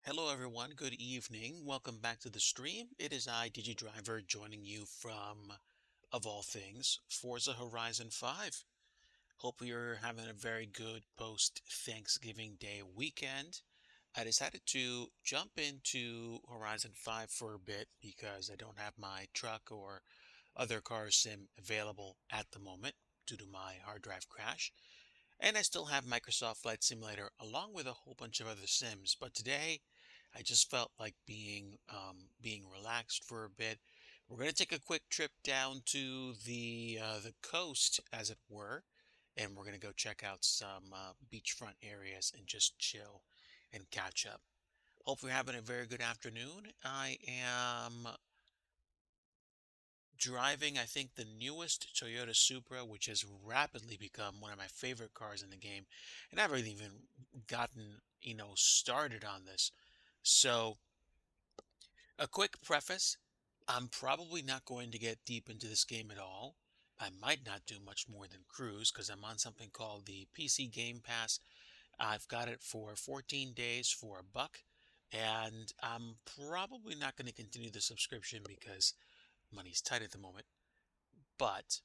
Hello everyone, good evening. Welcome back to the stream. It is I, DIGI Driver, joining you from, of all things, Forza Horizon 5. Hope you're having a very good post-Thanksgiving Day weekend. I decided to jump into Horizon 5 for a bit because I don't have my truck or other car sim available at the moment due to my hard drive crash. And I still have Microsoft Flight Simulator along with a whole bunch of other sims. But today, I just felt like being relaxed for a bit. We're gonna take a quick trip down to the coast, as it were, and we're gonna go check out some beachfront areas and just chill and catch up. Hope you're having a very good afternoon. I am driving, I think, the newest Toyota Supra, which has rapidly become one of my favorite cars in the game. And I haven't even gotten, started on this. So, a quick preface, I'm probably not going to get deep into this game at all. I might not do much more than cruise because I'm on something called the PC Game Pass. I've got it for 14 days for $1, and I'm probably not going to continue the subscription because money's tight at the moment. But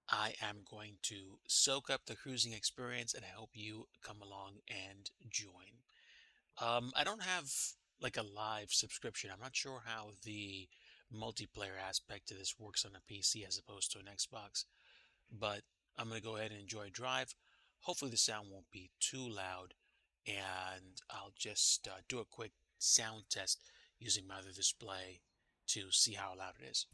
I am going to soak up the cruising experience, and I hope you come along and join. I don't have like a live subscription. I'm not sure how the multiplayer aspect of this works on a PC as opposed to an Xbox, but I'm going to go ahead and enjoy drive. Hopefully the sound won't be too loud, and I'll just do a quick sound test using my other display to see how loud it is.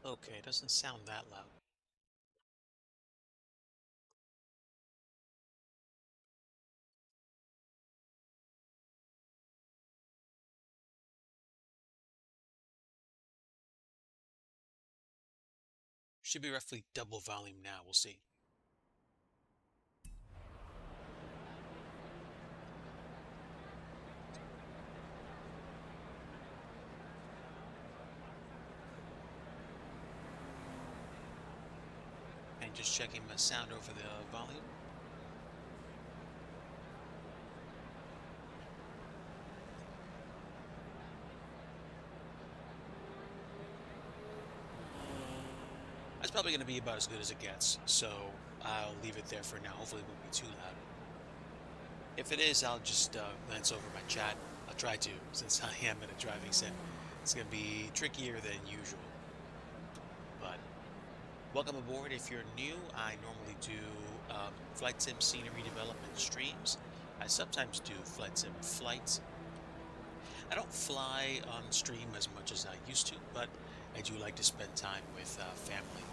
Okay, it doesn't sound that loud. Should be roughly double volume now, we'll see. And just checking my sound over the volume. That's probably going to be about as good as it gets, so I'll leave it there for now. Hopefully it won't be too loud. If it is, I'll just glance over my chat. I'll try to, since I am in a driving sim. It's going to be trickier than usual. But welcome aboard. If you're new, I normally do flight sim scenery development streams. I sometimes do flight sim flights. I don't fly on stream as much as I used to, but I do like to spend time with family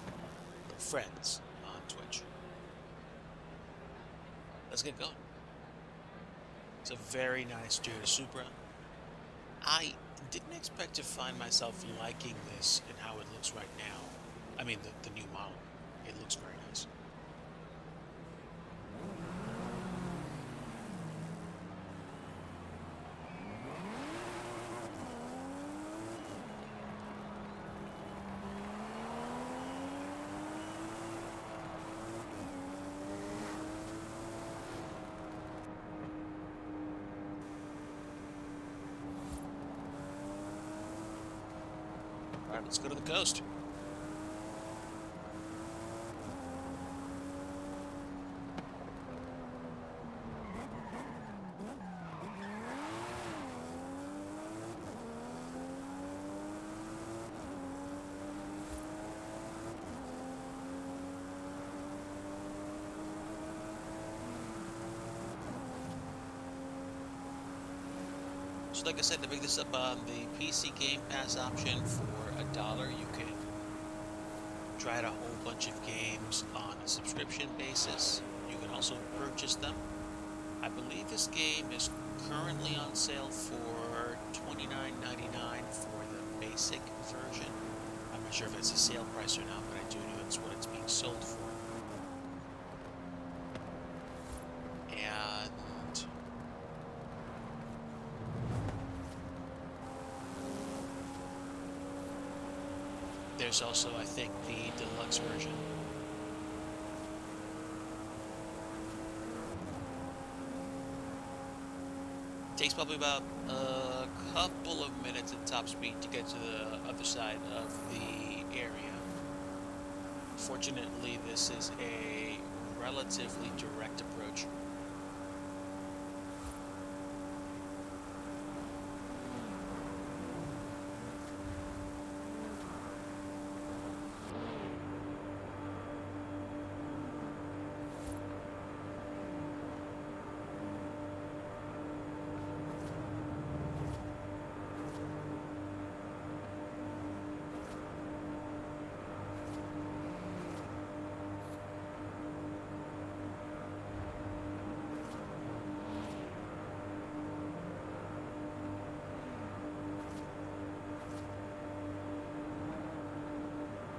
and friends on Twitch. Let's get going. It's a very nice Toyota Supra. I didn't expect to find myself liking this and how it looks right now. I mean, the new model. It looks very nice. All right, let's go to the coast. So like I said, to pick this up on the PC Game Pass option for $1, you can try out a whole bunch of games on a subscription basis. You can also purchase them. I believe this game is currently on sale for $29.99 for the basic version. I'm not sure if it's a sale price or not, but I do know it's what it's being sold for. And there's also, I think, the deluxe version. Takes probably about a couple of minutes at top speed to get to the other side of the area. Fortunately, this is a relatively direct approach.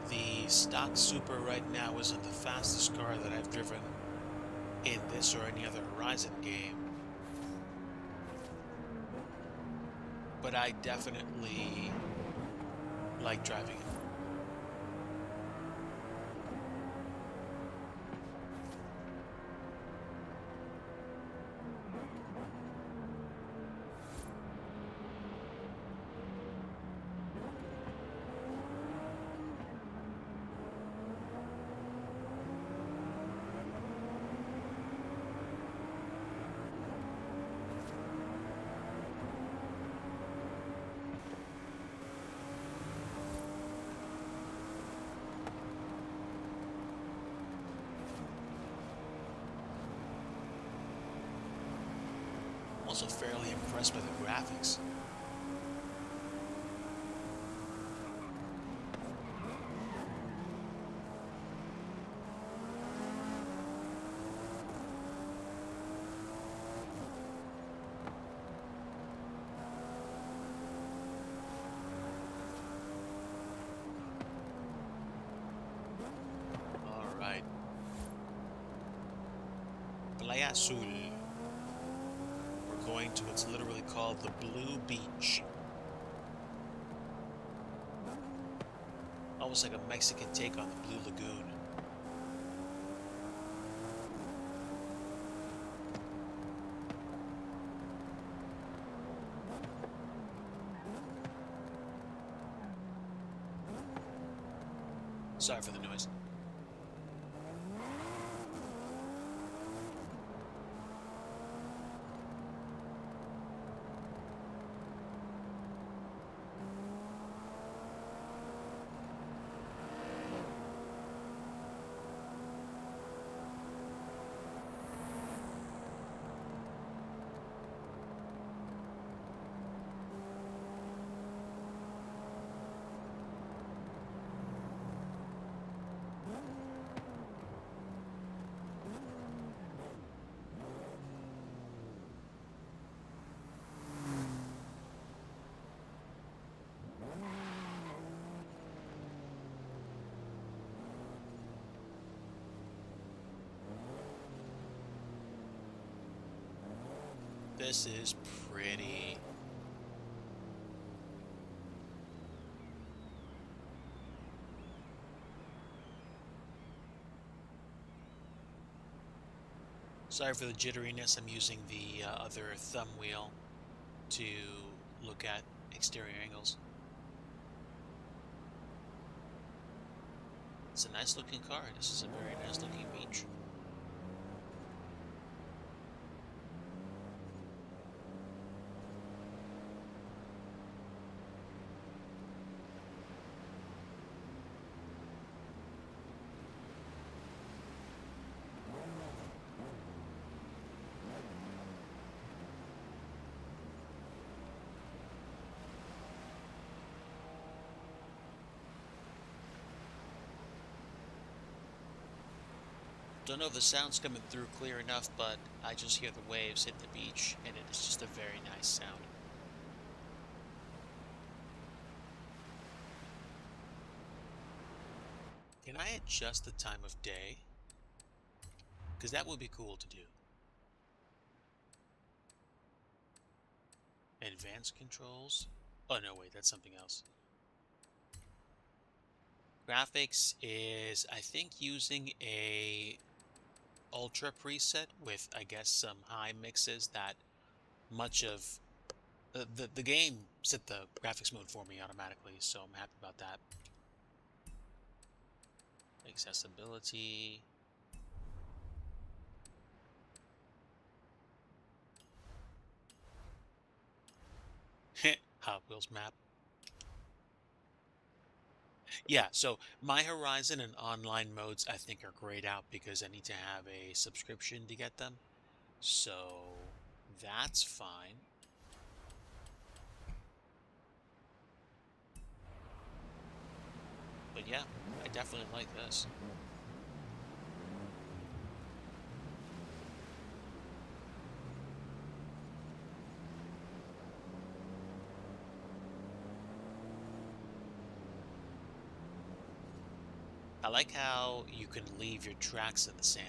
The stock Super right now isn't the fastest car that I've driven in this or any other Horizon game, but I definitely like driving it. I'm also fairly impressed by the graphics. All right. Playa Azul. We're going to what's literally called the Blue Beach. Almost like a Mexican take on the Blue Lagoon. Sorry for the noise. This is pretty. Sorry for the jitteriness. I'm using the other thumb wheel to look at exterior angles. It's a nice looking car. This is a very nice looking beach. Don't know if the sound's coming through clear enough, but I just hear the waves hit the beach, and it is just a very nice sound. Can I adjust the time of day? Because that would be cool to do. Advanced controls. Oh, no, wait, that's something else. Graphics is, I think, using a ultra preset with, I guess, some high mixes that much of the game set the graphics mode for me automatically, so I'm happy about that. Accessibility. Hot Wheels map. Yeah, so My Horizon and online modes I think are grayed out because I need to have a subscription to get them. So that's fine. But yeah, I definitely like this. I like how you can leave your tracks in the sand.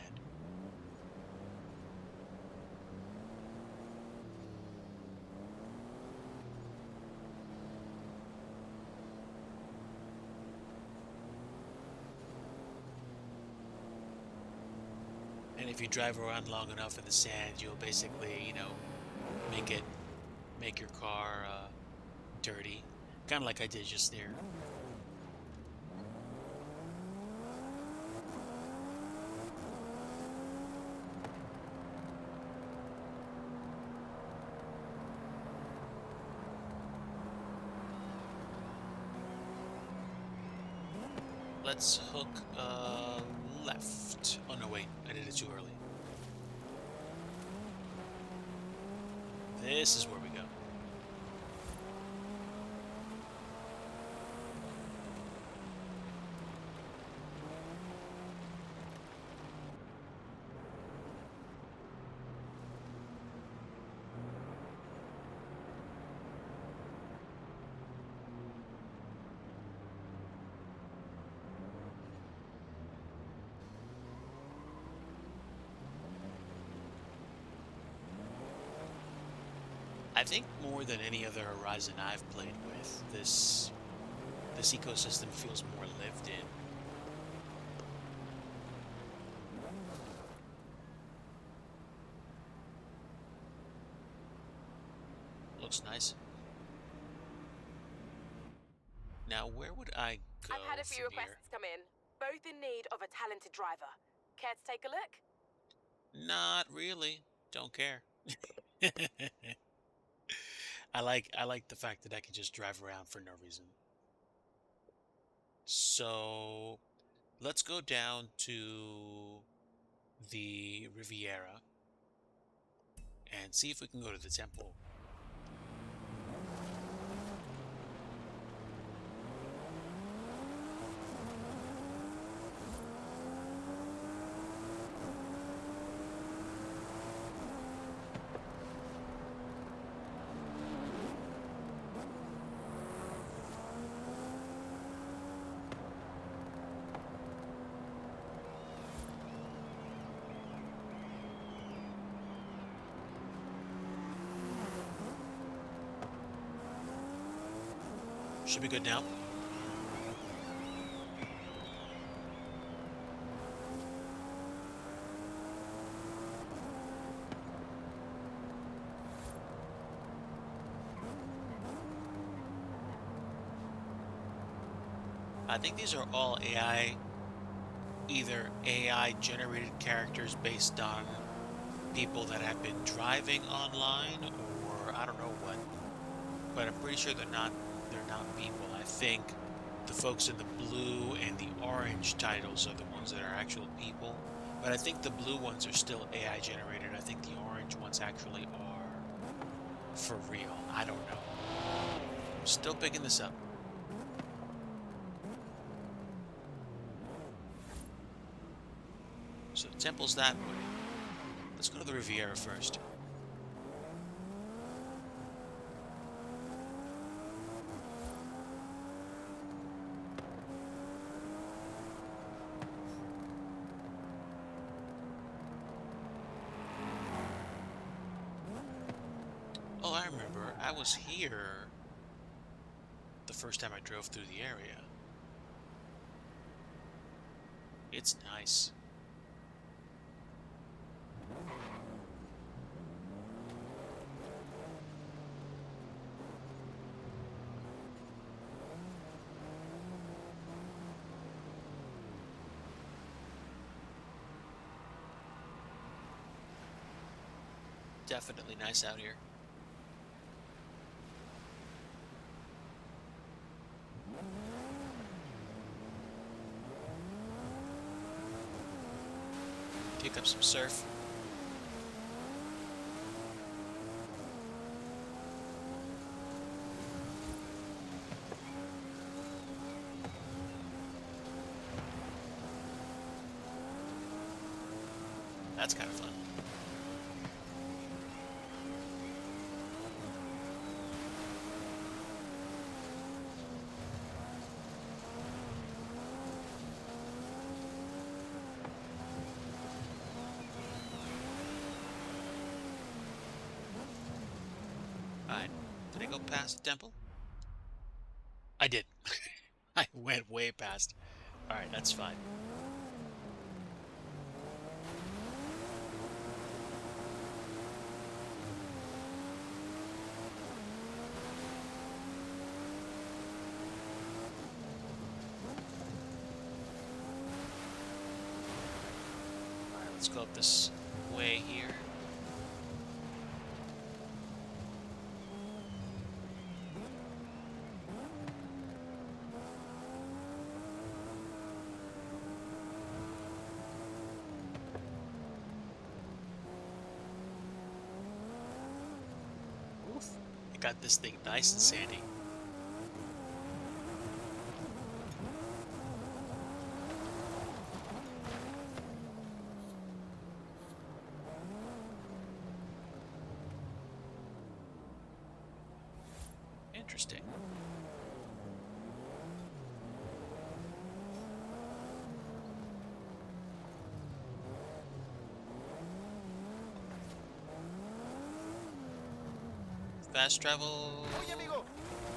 And if you drive around long enough in the sand, you'll basically, make it make your car dirty, kind of like I did just there. Let's hook left. Oh no, wait, I did it too early. This is where we go. I think more than any other Horizon I've played with, this ecosystem feels more lived in. Looks nice. Now, where would I go I've had a few from here? requests come in, both in need of a talented driver. Care to take a look? Not really. Don't care. I like the fact that I can just drive around for no reason. So let's go down to the Riviera and see if we can go to the temple. Should be good now. I think these are all AI, either AI generated characters based on people that have been driving online, or I don't know what, but I'm pretty sure they're not people. I think the folks in the blue and the orange titles are the ones that are actual people, but I think the blue ones are still AI generated. I think the orange ones actually are for real. I don't know. I'm still picking this up. So temple's that way. Let's go to the Riviera first. Oh, I remember. I was here the first time I drove through the area. It's nice. Definitely nice out here. Pick up some surf. That's kind of fun. Alright. Did I go past the temple? I did. I went way past. Alright, that's fine. Alright, let's go up this way here. Oof. I got this thing nice and sandy. Interesting. Fast travel. Oye, amigo,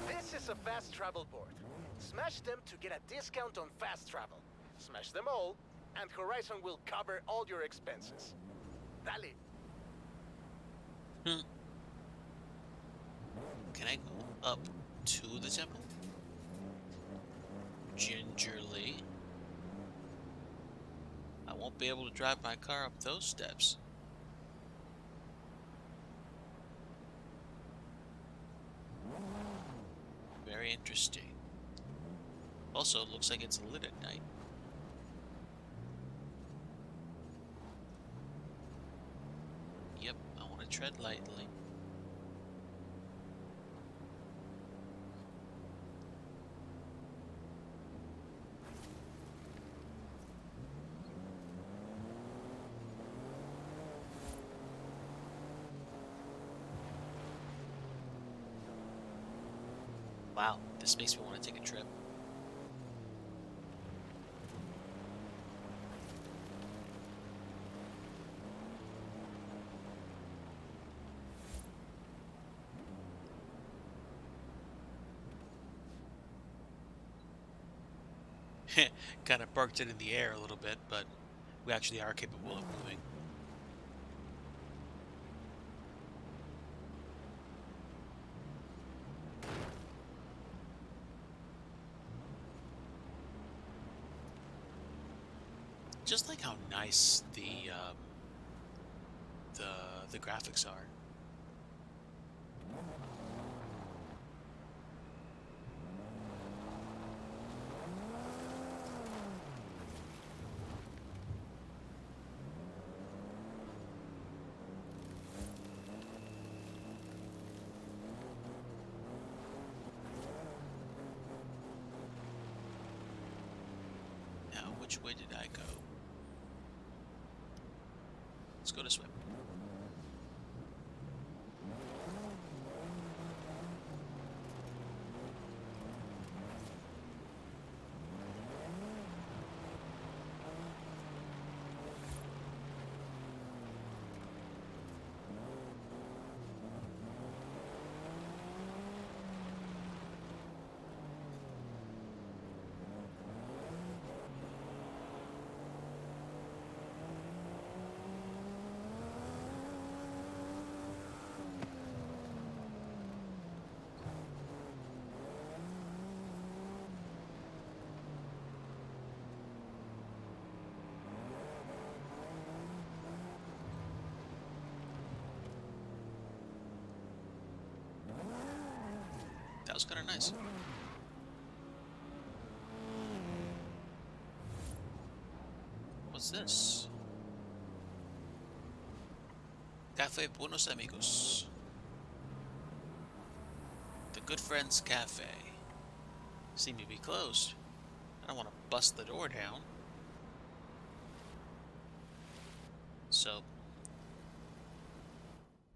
this is a fast travel board. Smash them to get a discount on fast travel. Smash them all, and Horizon will cover all your expenses. Dale. Hmm. Can I go up to the temple? Gingerly. I won't be able to drive my car up those steps. Very interesting. Also, it looks like it's lit at night. Yep, I want to tread lightly. Wow, this makes me want to take a trip. Kind of parked it in the air a little bit, but we actually are capable of moving. Just like how nice the graphics are. Now, which way did I go? Let's go this way. That was kind of nice. What's this? Cafe Buenos Amigos. The Good Friends Cafe. Seem to be closed. I don't want to bust the door down. So,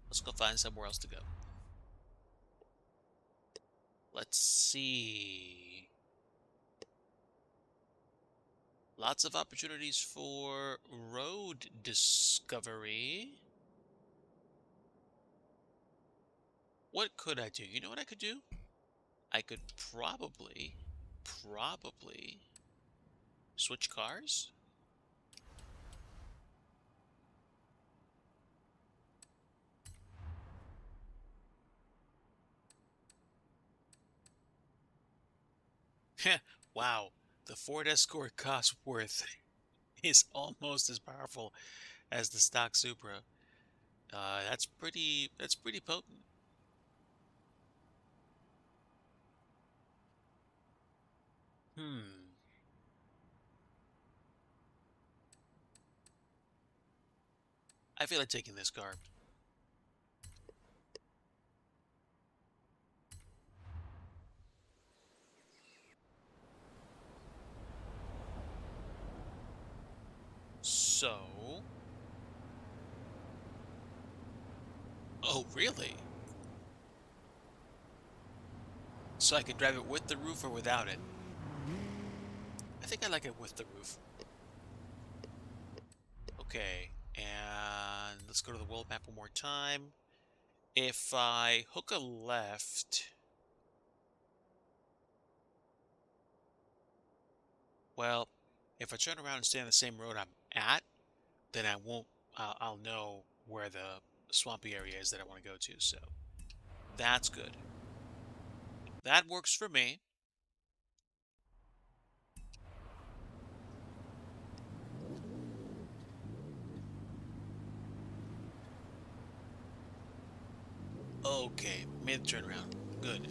let's go find somewhere else to go. Let's see. Lots of opportunities for road discovery. What could I do? You know what I could do? I could probably switch cars. Wow, the Ford Escort Cosworth is almost as powerful as the stock Supra. That's pretty potent. Hmm. I feel like taking this car. So, oh really? So I can drive it with the roof or without it? I think I like it with the roof. Okay, and let's go to the world map one more time. If I hook a left, well, if I turn around and stay on the same road I'm at, then I won't, I'll know where the swampy area is that I want to go to, so that's good. That works for me. Okay, made the turnaround. Good.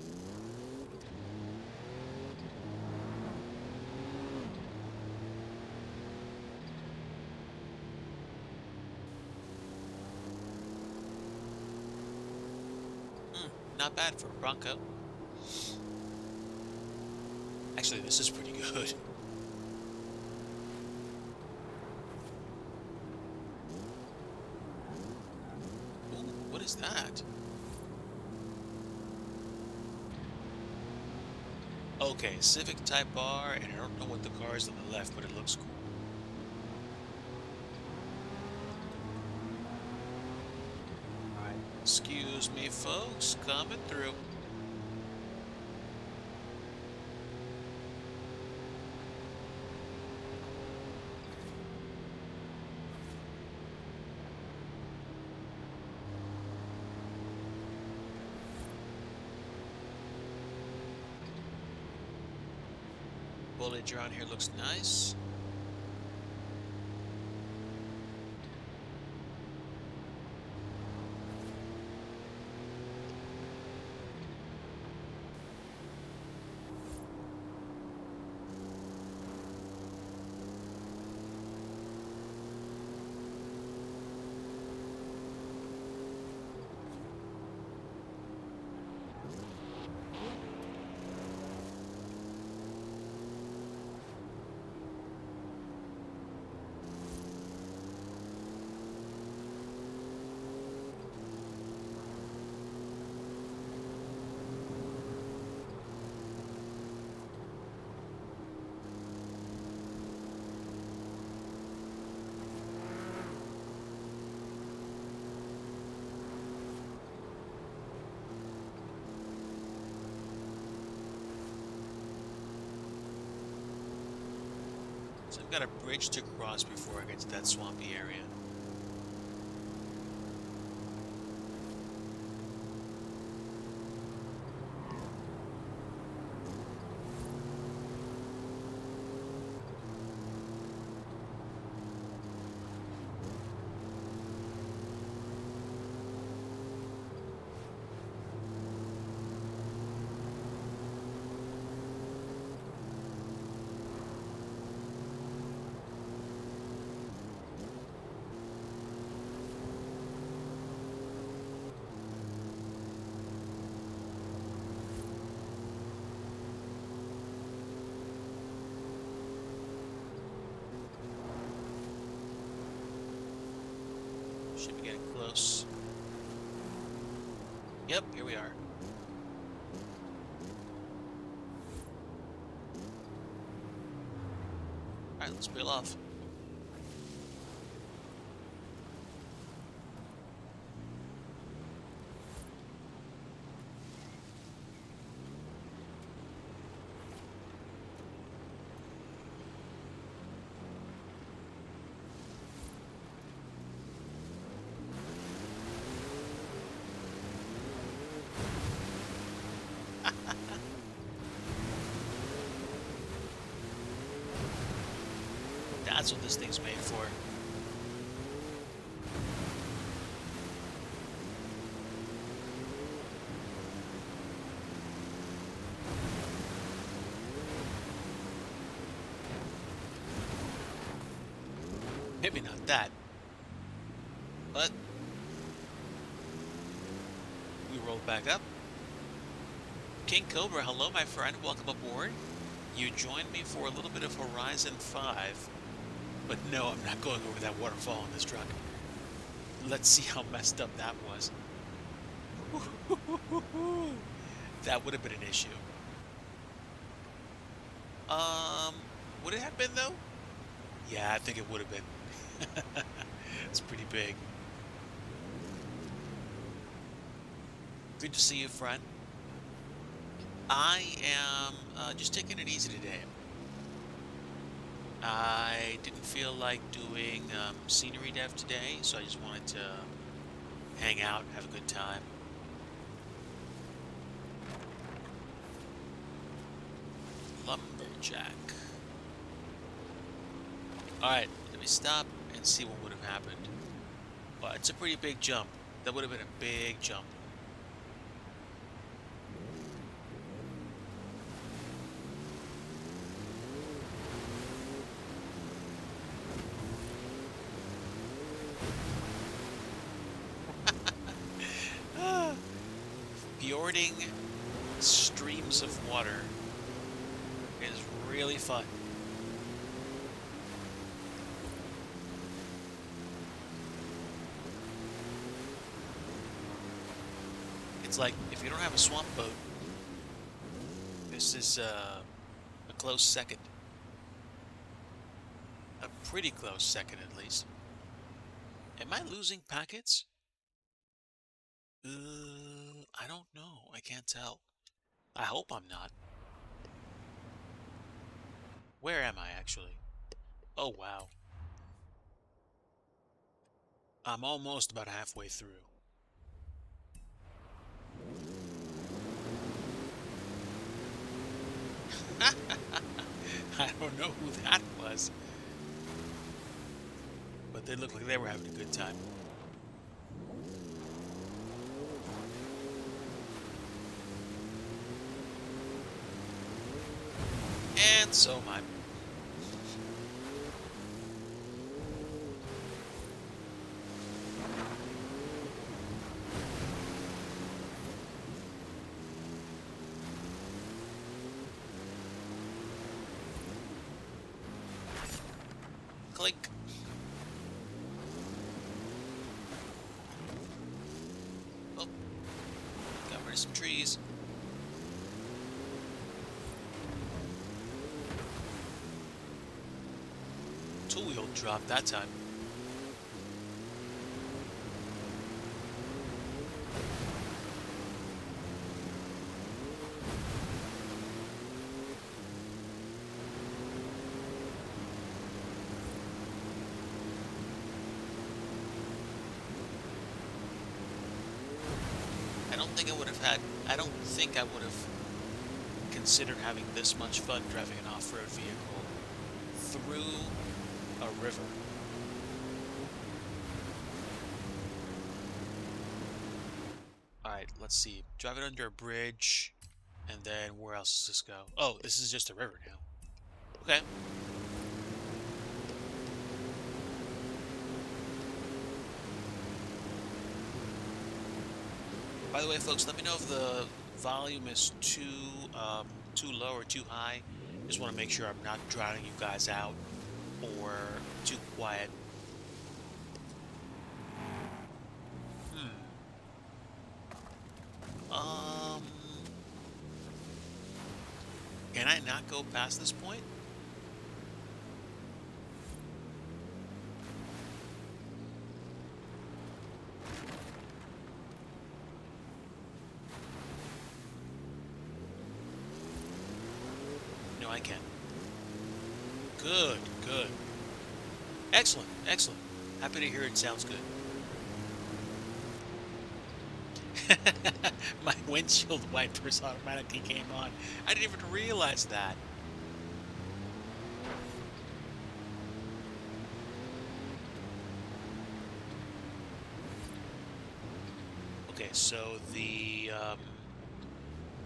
Not bad for a Bronco. Actually, this is pretty good. Ooh, what is that? Okay, Civic Type R, and I don't know what the car is on the left, but it looks cool. Alright, excuse me, folks, coming through. Foliage around here looks nice. So I've got a bridge to cross before I get to that swampy area. Should be getting close. Yep, here we are. Alright, let's peel off. That's what this thing's made for. Maybe not that, but we rolled back up. King Cobra, hello my friend, welcome aboard. You joined me for a little bit of Horizon 5, but no, I'm not going over that waterfall in this truck. Let's see how messed up that was. That would have been an issue. Would it have been though? Yeah, I think it would have been. It's pretty big. Good to see you, friend. I am just taking it easy today. I didn't feel like doing scenery dev today, so I just wanted to hang out, have a good time. Lumberjack. Alright, let me stop and see what would have happened. Well, it's a pretty big jump. That would have been a big jump. Fjording streams of water is really fun. It's like if you don't have a swamp boat, this is a close second. A pretty close second, at least. Am I losing packets? I don't know. I can't tell. I hope I'm not. Where am I, actually? Oh, wow. I'm almost about halfway through. I don't know who that was, but they looked like they were having a good time. And so am I. Clink. Oh, got rid of some trees. Two-wheel drop that time. don't think I would have had, I don't think I would have considered having this much fun driving an off-road vehicle through a river. Alright, let's see. Drive it under a bridge, and then where else does this go? Oh, this is just a river now. Okay. By the way, folks, let me know if the volume is too low or too high. Just want to make sure I'm not drowning you guys out or too quiet. Hmm. Um, can I not go past this point? No, I can. Good, good. Excellent, excellent. Happy to hear it sounds good. My windshield wipers automatically came on. I didn't even realize that. Okay, so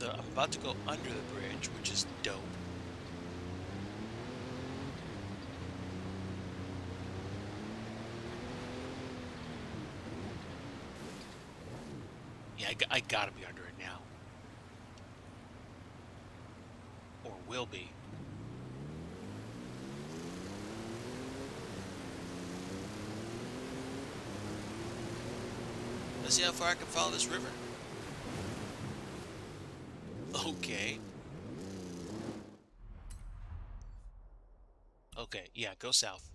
I'm about to go under the bridge, which is dope. Yeah, I gotta be under it now. Or will be. Let's see how far I can follow this river. Okay. Okay, yeah, go south.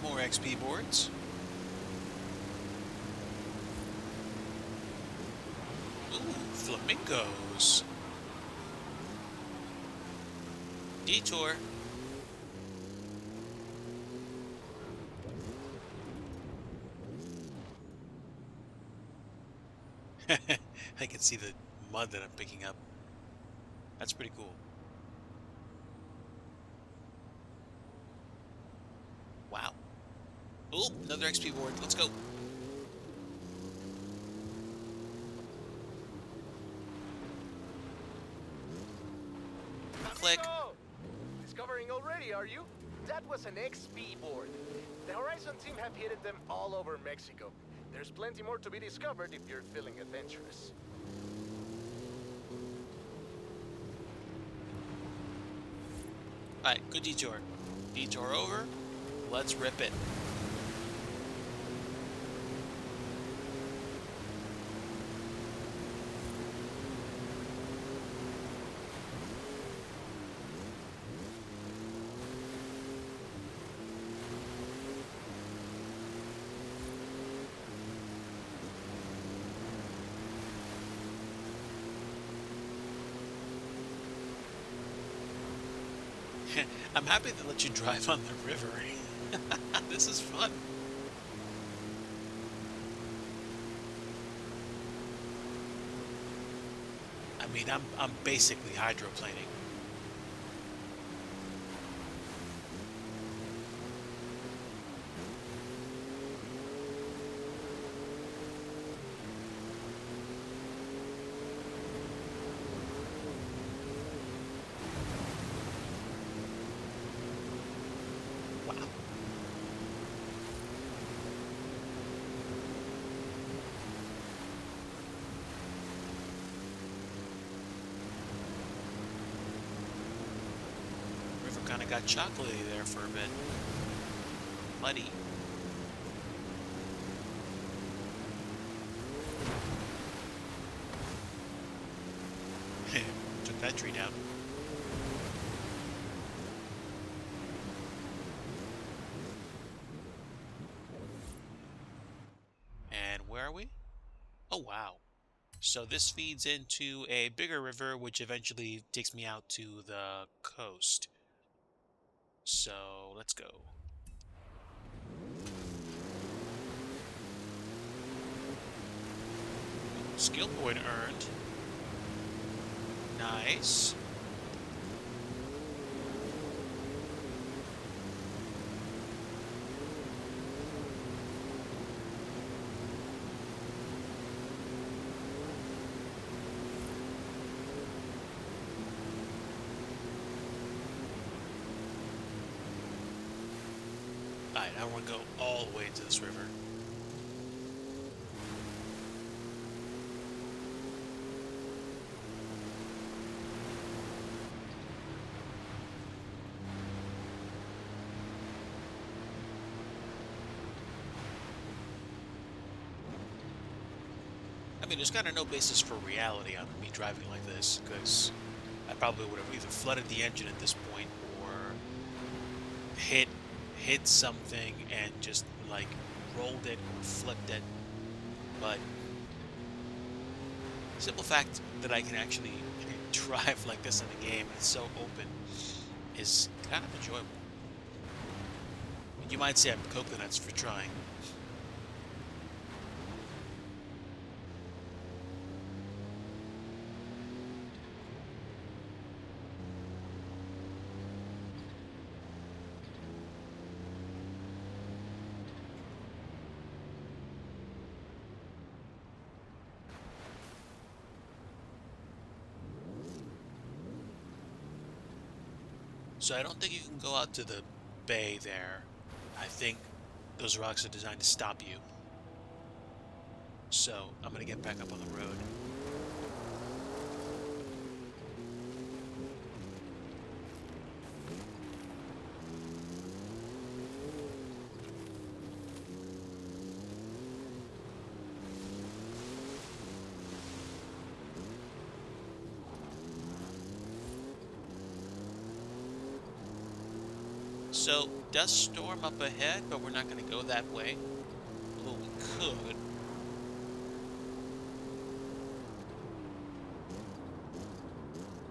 More XP boards. Ooh, flamingos. Detour. I can see the mud that I'm picking up. That's pretty cool. Wow. Oh, another XP board. Let's go. Click. Amigo! Discovering already, are you? That was an XP board. The Horizon team have hidden them all over Mexico. There's plenty more to be discovered if you're feeling adventurous. Alright, good detour. Detour over. Let's rip it. I'm happy to let you drive on the river. This is fun. I mean, I'm basically hydroplaning. Wow. River kind of got chocolatey there for a bit. Muddy. Took that tree down. And where are we? Oh, wow. So this feeds into a bigger river, which eventually takes me out to the coast. So let's go. Skill point earned. Nice. Alright, I want to go all the way into this river. I mean, there's kind of no basis for reality on me driving like this, because I probably would have either flooded the engine at this point or hit hit something and just like rolled it or flipped it. But simple fact that I can actually drive like this in the game, and it's so open, is kind of enjoyable. You might say I'm coconuts for trying. So I don't think you can go out to the bay there. I think those rocks are designed to stop you. So I'm gonna get back up on the road. So dust storm up ahead, but we're not gonna go that way. Although we could.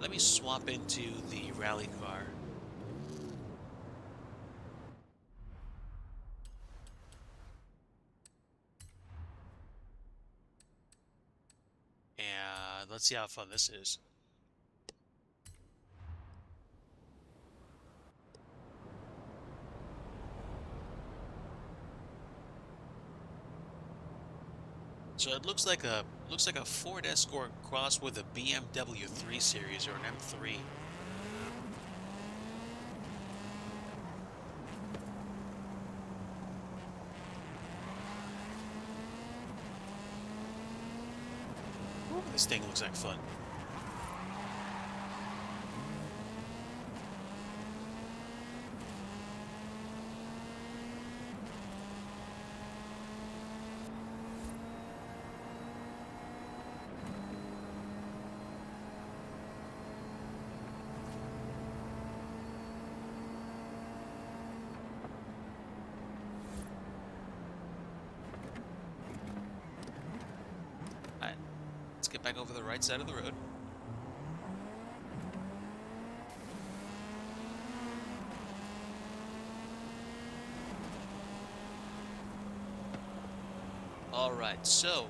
Let me swap into the rally car. And let's see how fun this is. So it looks like a Ford Escort crossed with a BMW 3 Series or an M3. This thing looks like fun. Alright, let's get back over the right side of the road. Alright, so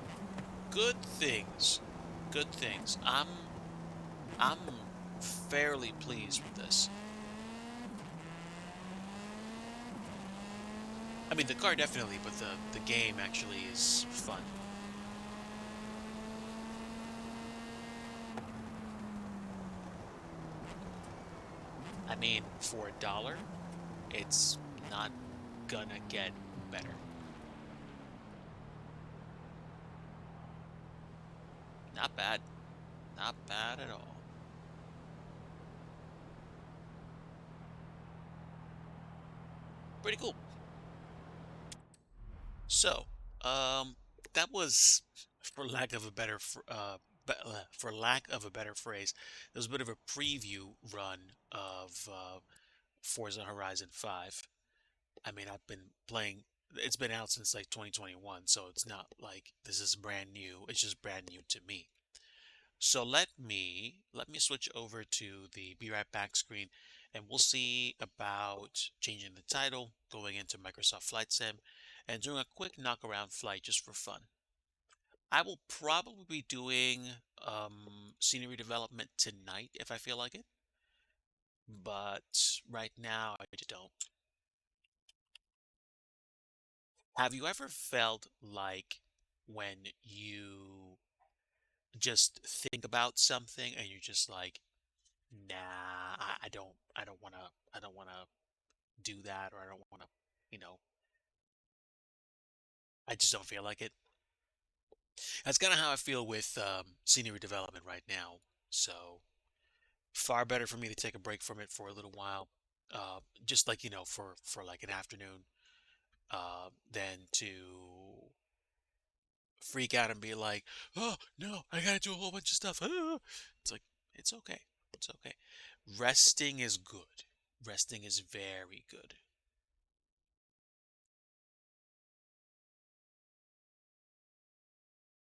good things. Good things. I'm fairly pleased with this. I mean, the car definitely, but the game actually is fun. I mean, for $1, it's not gonna get better. Not bad. Not bad at all. Pretty cool. So, that was, for lack of a better, for lack of a better phrase, it was a bit of a preview run of Forza Horizon 5. I mean, I've been playing It's been out since like 2021, so it's not like this is brand new. It's just brand new to me. So let me switch over to the Be Right Back screen, and we'll see about changing the title, going into Microsoft Flight Sim, and doing a quick knock around flight just for fun. I will probably be doing scenery development tonight if I feel like it, but right now I just don't. Have you ever felt like when you just think about something and you're just like, nah, I don't wanna do that, or I don't wanna, you know, I just don't feel like it. That's kind of how I feel with scenery development right now. So far better for me to take a break from it for a little while, just like for like an afternoon, than to freak out and be like, oh no, I gotta do a whole bunch of stuff. Ah. It's like it's okay, it's okay. Resting is good. Resting is very good.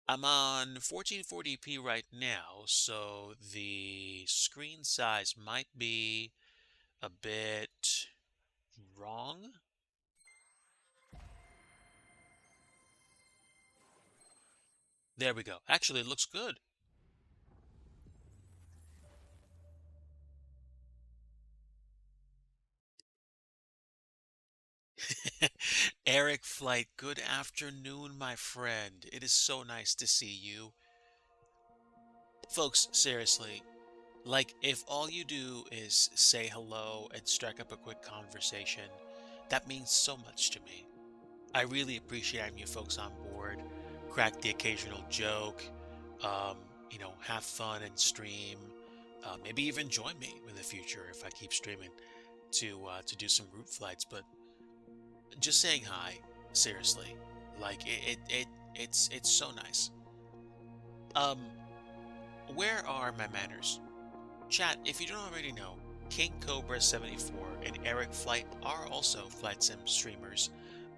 I'm on 1440p right now, so the screen size might be a bit wrong. There we go. Actually, it looks good. Eric Flight, good afternoon, my friend. It is so nice to see you. Folks, seriously, like, if all you do is say hello and strike up a quick conversation, that means so much to me. I really appreciate having you folks on board, crack the occasional joke, um, have fun and stream. Maybe even join me in the future if I keep streaming to do some route flights. But just saying hi, seriously, like it's so nice. Um, where are my manners? Chat, if you don't already know, King Cobra 74 and Eric Flight are also Flight Sim streamers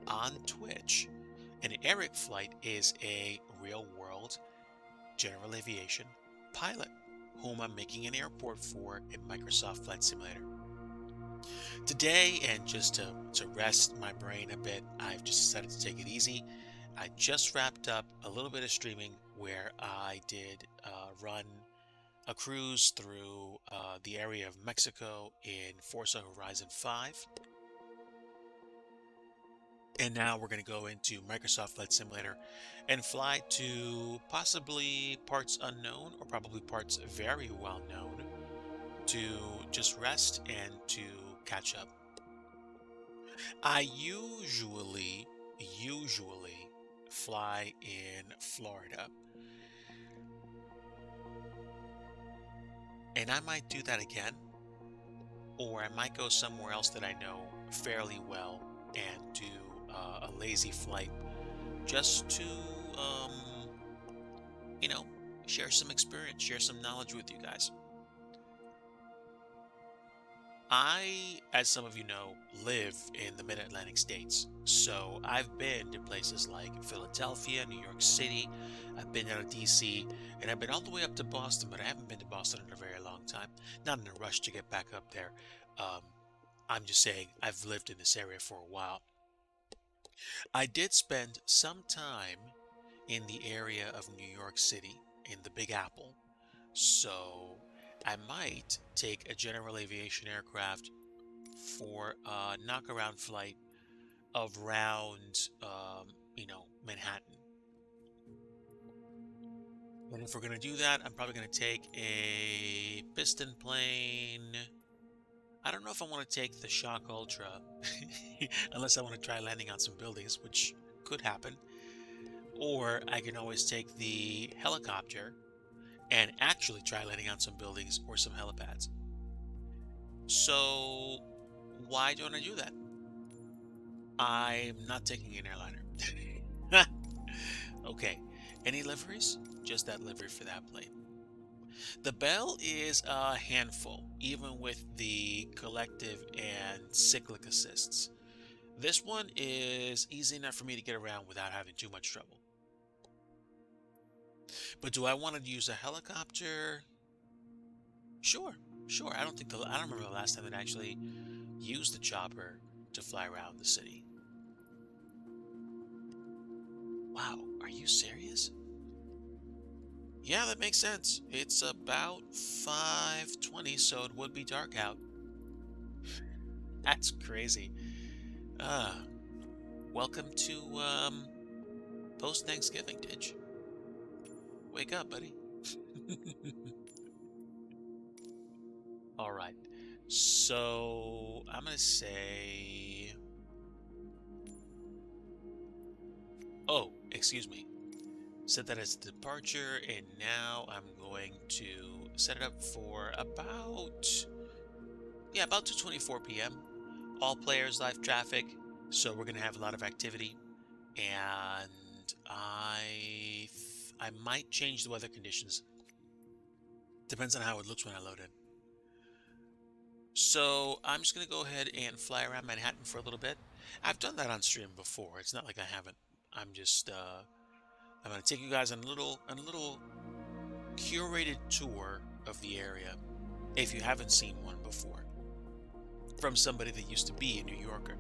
on Twitch. And Eric Flight is a real world general aviation pilot whom I'm making an airport for in Microsoft Flight Simulator. Today, and just to rest my brain a bit, I've just decided to take it easy. I just wrapped up a little bit of streaming where I did run a cruise through the area of Mexico in Forza Horizon 5. And now we're going to go into Microsoft Flight Simulator and fly to possibly parts unknown or probably parts very well known to just rest and to catch up. I usually fly in Florida, and I might do that again, or I might go somewhere else that I know fairly well and do a lazy flight just to, um, you know, share some experience, share some knowledge with you guys. I, as some of you know, live in the mid-Atlantic states. So I've been to places like Philadelphia, New York City, I've been out of DC, and I've been all the way up to Boston, but I haven't been to Boston in a very long time. Not in a rush to get back up there. Um, I'm just saying I've lived in this area for a while. I did spend some time in the area of New York City, in the Big Apple. So I might take a general aviation aircraft for a knock-around flight around, Manhattan. And if we're going to do that, I'm probably going to take a piston plane. I don't know if I want to take the Shock Ultra, unless I want to try landing on some buildings, which could happen. Or I can always take the helicopter and actually try landing on some buildings or some helipads. So why don't I do that? I'm not taking an airliner. Okay. Any liveries? Just that livery for that plane. The Bell is a handful, even with the collective and cyclic assists. This one is easy enough for me to get around without having too much trouble. But do I want to use a helicopter? Sure, sure. I don't remember the last time that I actually used the chopper to fly around the city. Wow, are you serious? Yeah, that makes sense. It's about 5:20, so it would be dark out. That's crazy. Uh, welcome to post Thanksgiving, Ditch. Wake up, buddy. All right. So I'm gonna say. Oh, excuse me. Set that as departure, and now I'm going to set it up for about 2:24 p.m. All players, live traffic. So we're gonna have a lot of activity, and I might change the weather conditions. Depends on how it looks when I load in. So I'm just gonna go ahead and fly around Manhattan for a little bit. I've done that on stream before. It's not like I haven't. I'm gonna take you guys on a little curated tour of the area if you haven't seen one before from somebody that used to be a New Yorker.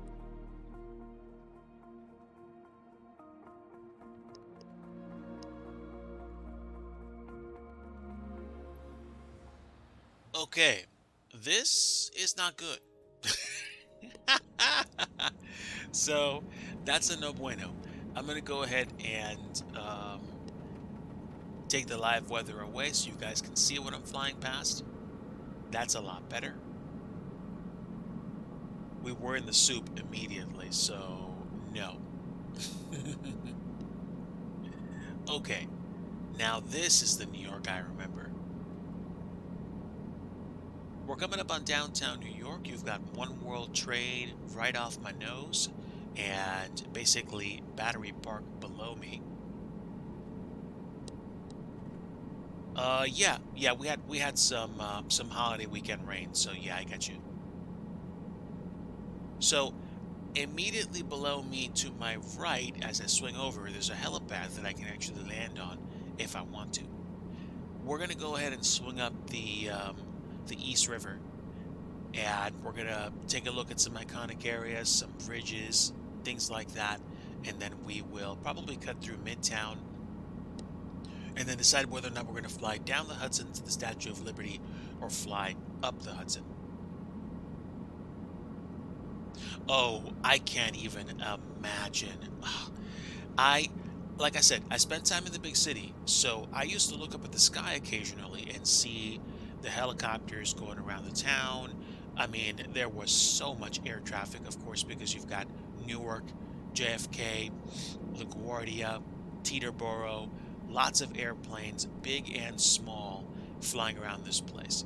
Okay, this is not good. So that's a no bueno. I'm gonna go ahead and take the live weather away so you guys can see what I'm flying past. That's a lot better. We were in the soup immediately, so no. Okay, now this is the New York I remember. We're coming up on downtown New York. You've got One World Trade right off my nose, and basically Battery Park below me. Yeah, we had some holiday weekend rain, so yeah, I got you. So immediately below me to my right, as I swing over, there's a helipad that I can actually land on if I want to. We're gonna go ahead and swing up the East River, and we're gonna take a look at some iconic areas, some bridges, things like that, and then we will probably cut through Midtown, and then decide whether or not we're gonna fly down the Hudson to the Statue of Liberty or fly up the Hudson. Oh, I can't even imagine. I, like I said, I spent time in the big city, so I used to look up at the sky occasionally and see the helicopters going around the town. I mean, there was so much air traffic, of course, because you've got Newark, JFK, LaGuardia, Teterboro, lots of airplanes, big and small, flying around this place.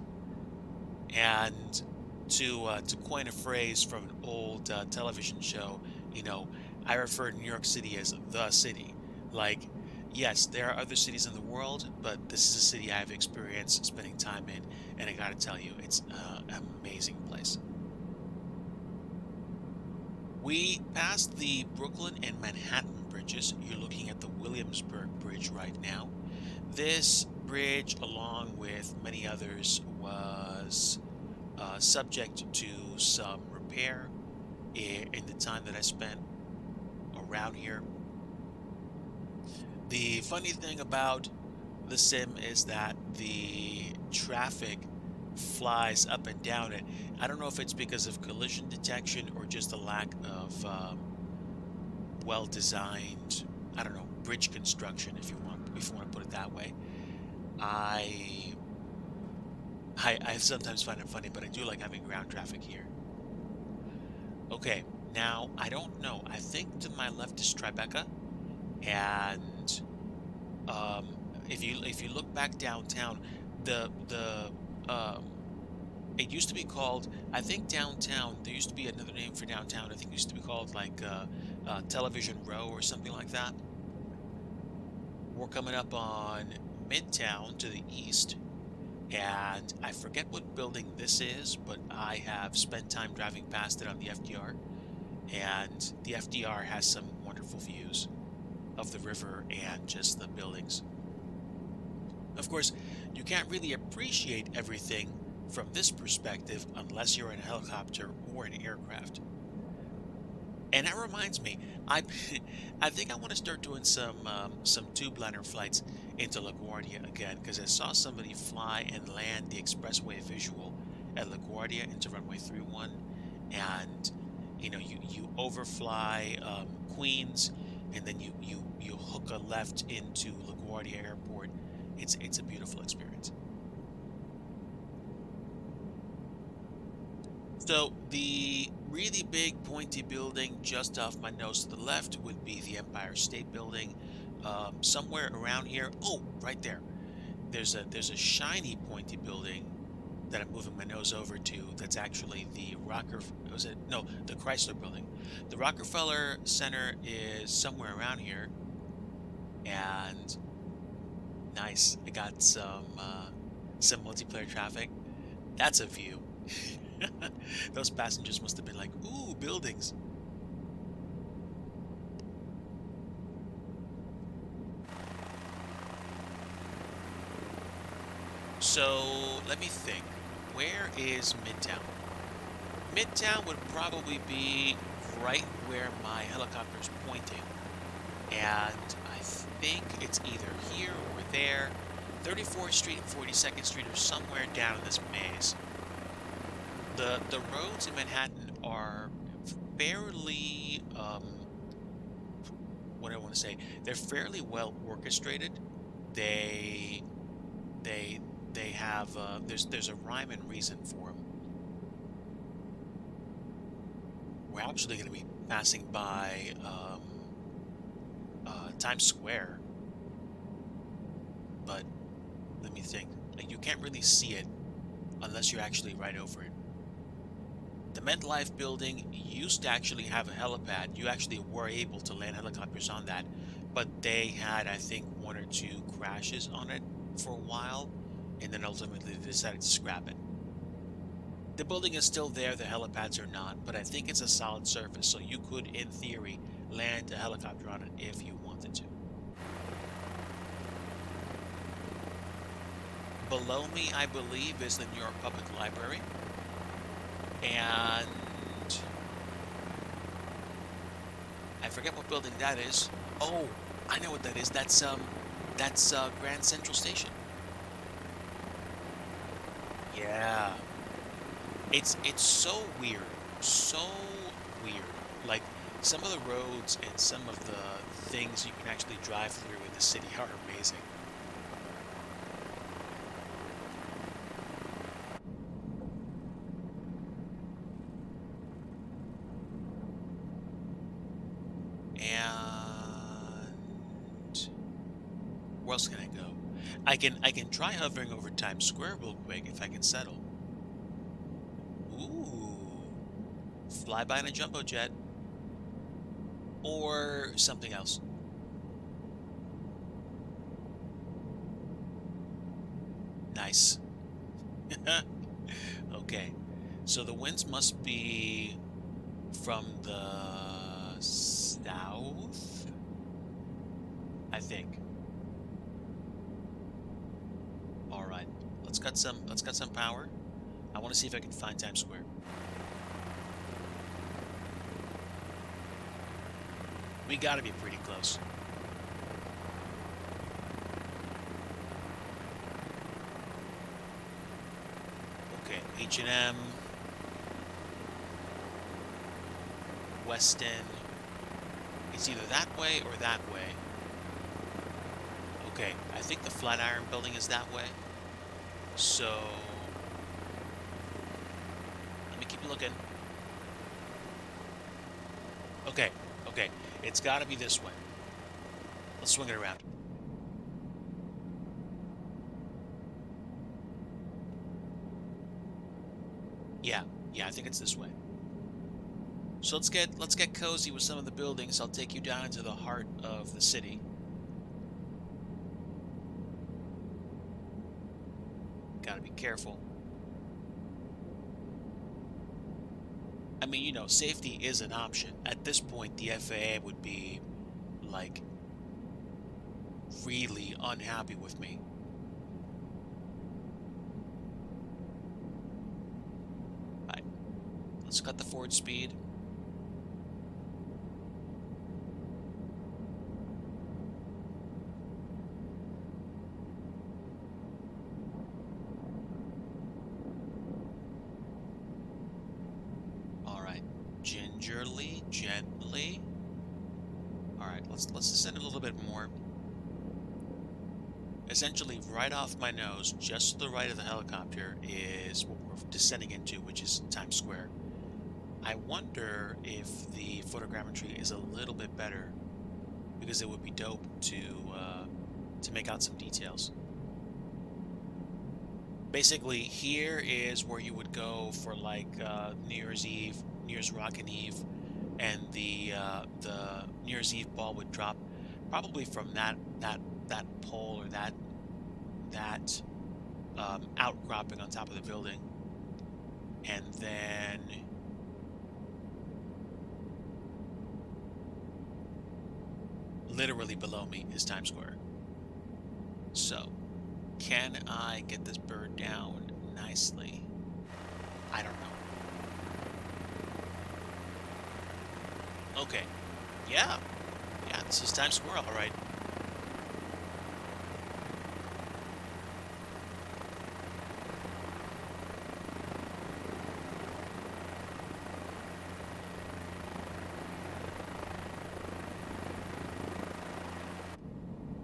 And to coin a phrase from an old television show, you know, I refer to New York City as the city. Like, yes, there are other cities in the world, but this is a city I've experienced spending time in, and I gotta tell you, it's an amazing place. We passed the Brooklyn and Manhattan bridges. You're looking at the Williamsburg Bridge right now. This bridge, along with many others, was subject to some repair in the time that I spent around here. The funny thing about the sim is that the traffic flies up and down it. I don't know if it's because of collision detection or just a lack of well-designed, I don't know, bridge construction, if you want to put it that way. I I sometimes find it funny, but I do like having ground traffic here. Okay, now I don't know. I think to my left is Tribeca, and um, if you look back downtown, the it used to be called. I think downtown. There used to be another name for downtown. I think it used to be called like Television Row or something like that. We're coming up on Midtown to the east, and I forget what building this is, but I have spent time driving past it on the FDR, and the FDR has some wonderful views of the river and just the buildings. Of course, you can't really appreciate everything from this perspective unless you're in a helicopter or an aircraft. And that reminds me, I I think I want to start doing some tube liner flights into LaGuardia again because I saw somebody fly and land the expressway visual at LaGuardia into runway 31, and you overfly Queens, and then you hook a left into LaGuardia Airport. It's a beautiful experience. So the really big pointy building just off my nose to the left would be the Empire State Building. Somewhere around here, oh, right there. There's a shiny pointy building that I'm moving my nose over to. That's actually the Was it? No, the Chrysler Building. The Rockefeller Center is somewhere around here, and nice. I got some multiplayer traffic. That's a view. Those passengers must have been like, ooh, buildings. So let me think. Where is Midtown? Midtown would probably be right where my helicopter is pointing. And I think it's either here or there. 34th Street and 42nd Street are somewhere down in this maze. The roads in Manhattan are fairly what do I want to say? They're fairly well orchestrated. They they they have there's a rhyme and reason for them. We're actually going to be passing by Times Square, but let me think. Like, you can't really see it unless you're actually right over it. The MetLife building used to actually have a helipad. You actually were able to land helicopters on that, but they had, I think, one or two crashes on it for a while, and then ultimately they decided to scrap it. The building is still there, the helipads are not, but I think it's a solid surface, so you could, in theory, land a helicopter on it if you wanted to. Below me, I believe, is the New York Public Library, and I forget what building that is. Oh, I know what that is. That's Grand Central Station. Yeah. It's so weird. So weird. Like, some of the roads and some of the things you can actually drive through in the city are amazing. And where else can I go? I can try hovering over Times Square real quick if I can settle. Ooh. Fly by in a jumbo jet. Or something else. Nice. Okay. So the winds must be from the south, I think. All right. Let's cut some power. I want to see if I can find Times Square. We got to be pretty close. Okay, H&M, Weston. It's either that way or that way. Okay, I think the Flatiron Building is that way. So let me keep looking. Okay, okay. It's got to be this way. Let's swing it around. Yeah, yeah, I think it's this way. So let's get cozy with some of the buildings. I'll take you down into the heart of the city. Gotta be careful. I mean, safety is an option. At this point, the FAA would be like really unhappy with me. All right, let's cut the forward speed. All right, gingerly, gently. All right, let's descend a little bit more. Essentially, right off my nose, just to the right of the helicopter, is what we're descending into, which is Times Square. I wonder if the photogrammetry is a little bit better, because it would be dope to make out some details. Basically, here is where you would go for like New Year's Eve, New Year's Rockin' Eve, and the New Year's Eve ball would drop probably from that pole or that outcropping on top of the building, and then literally below me is Times Square. So, can I get this bird down nicely? I don't know. Okay. Yeah. Yeah, this is Times Square, all right.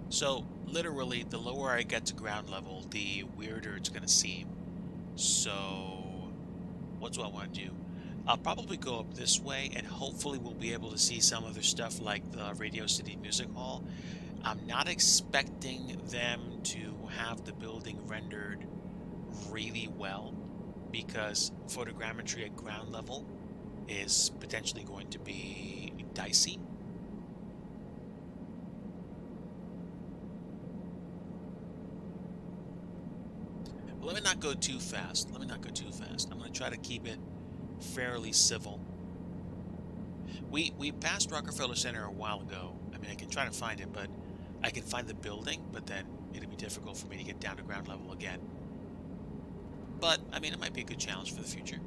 So, literally, the lower I get to ground level, the weirder it's going to seem. So, what do I want to do? I'll probably go up this way, and hopefully we'll be able to see some other stuff like the Radio City Music Hall. I'm not expecting them to have the building rendered really well, because photogrammetry at ground level is potentially going to be dicey. Let me not go too fast. Let me not go too fast. I'm going to try to keep it fairly civil. We passed Rockefeller Center a while ago. I mean, I can try to find it, but I can find the building, but then it'll be difficult for me to get down to ground level again. But, I mean, it might be a good challenge for the future.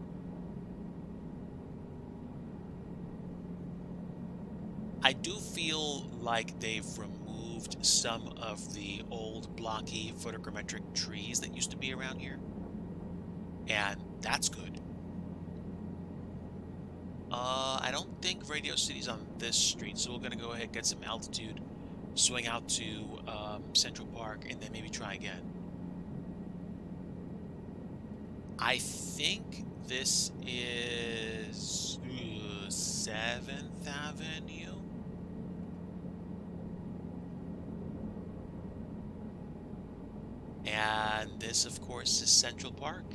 I do feel like they've removed some of the old blocky photogrammetric trees that used to be around here. And that's good. I don't think Radio City's on this street, so we're going to go ahead and get some altitude, swing out to Central Park, and then maybe try again. I think this is 7th Avenue. And this, of course, is Central Park,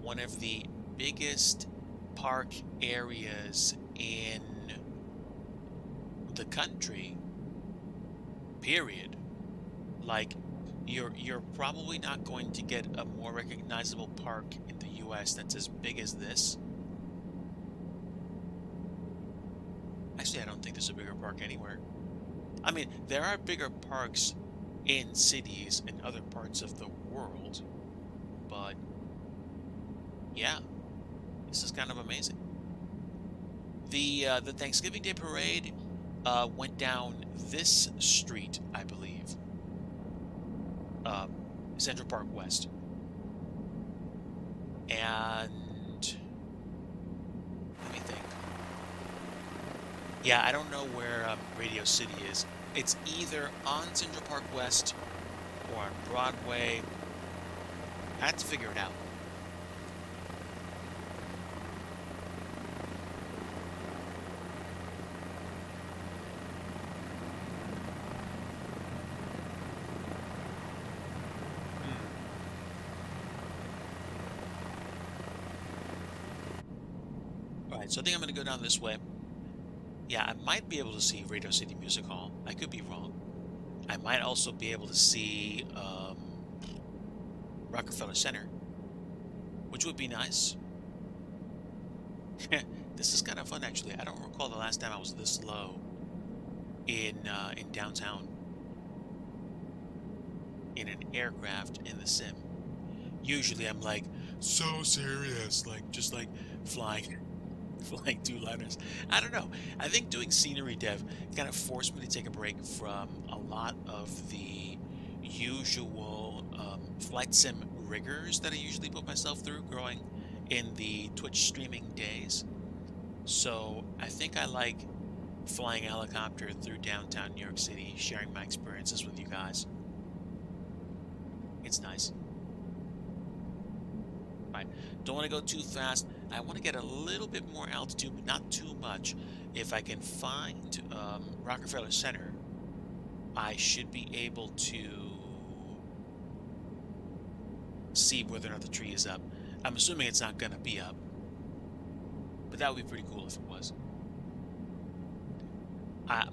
one of the biggest park areas in the country, period. Like, you're probably not going to get a more recognizable park in the US that's as big as this. Actually, I don't think there's a bigger park anywhere. I mean, there are bigger parks in cities in other parts of the world, but yeah, this is kind of amazing. The Thanksgiving Day Parade went down this street, I believe. Central Park West. And let me think. Yeah, I don't know where Radio City is. It's either on Central Park West or on Broadway. I have to figure it out. Alright, so I think I'm going to go down this way. Yeah, I might be able to see Radio City Music Hall. I could be wrong. I might also be able to see Rockefeller Center, which would be nice. This is kind of fun, actually. I don't recall the last time I was this low in downtown in an aircraft in the sim. Usually, I'm like so serious, like just like flying, flying two liners. I don't know. I think doing scenery dev kind of forced me to take a break from a lot of the usual flight sim rigors that I usually put myself through growing in the Twitch streaming days. So I think I like flying a helicopter through downtown New York City, sharing my experiences with you guys. It's nice. Right. Don't want to go too fast. I want to get a little bit more altitude, but not too much. If I can find Rockefeller Center, I should be able to see whether or not the tree is up. I'm assuming it's not going to be up, but that would be pretty cool if it was.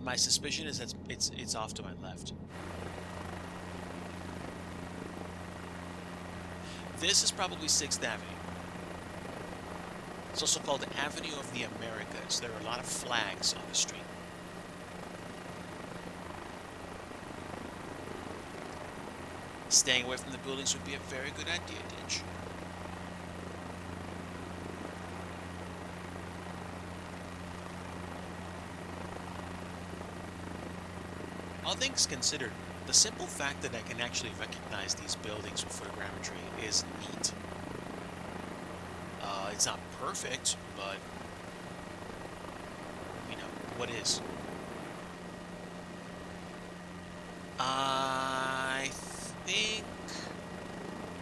My suspicion is that it's off to my left. This is probably 6th Avenue. It's also called Avenue of the Americas. There are a lot of flags on the street. Staying away from the buildings would be a very good idea, Ditch. All things considered, the simple fact that I can actually recognize these buildings with photogrammetry is neat. It's not perfect, but, you know, what is? I think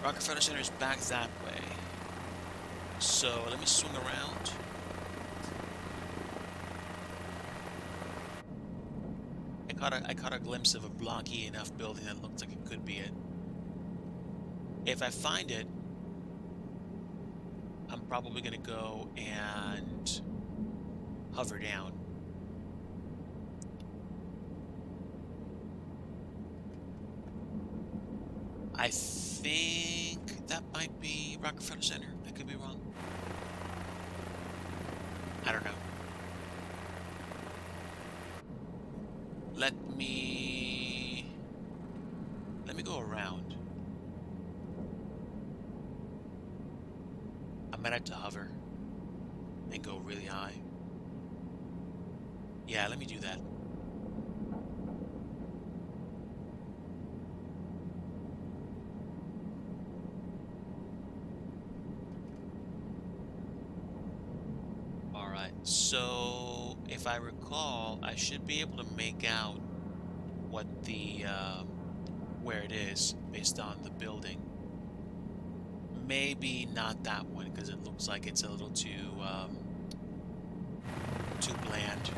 Rockefeller Center is back that way. So let me swing around. I caught a glimpse of a blocky enough building that looked like it could be it. If I find it, I'm probably gonna go and hover down. I think that might be Rockefeller Center. I could be wrong. I don't know. Let me go around. I might have to hover and go really high. Yeah, let me do that. All right, so if I recall, I should be able to make out what the where it is based on the building. Maybe not that one because it looks like it's a little too bland.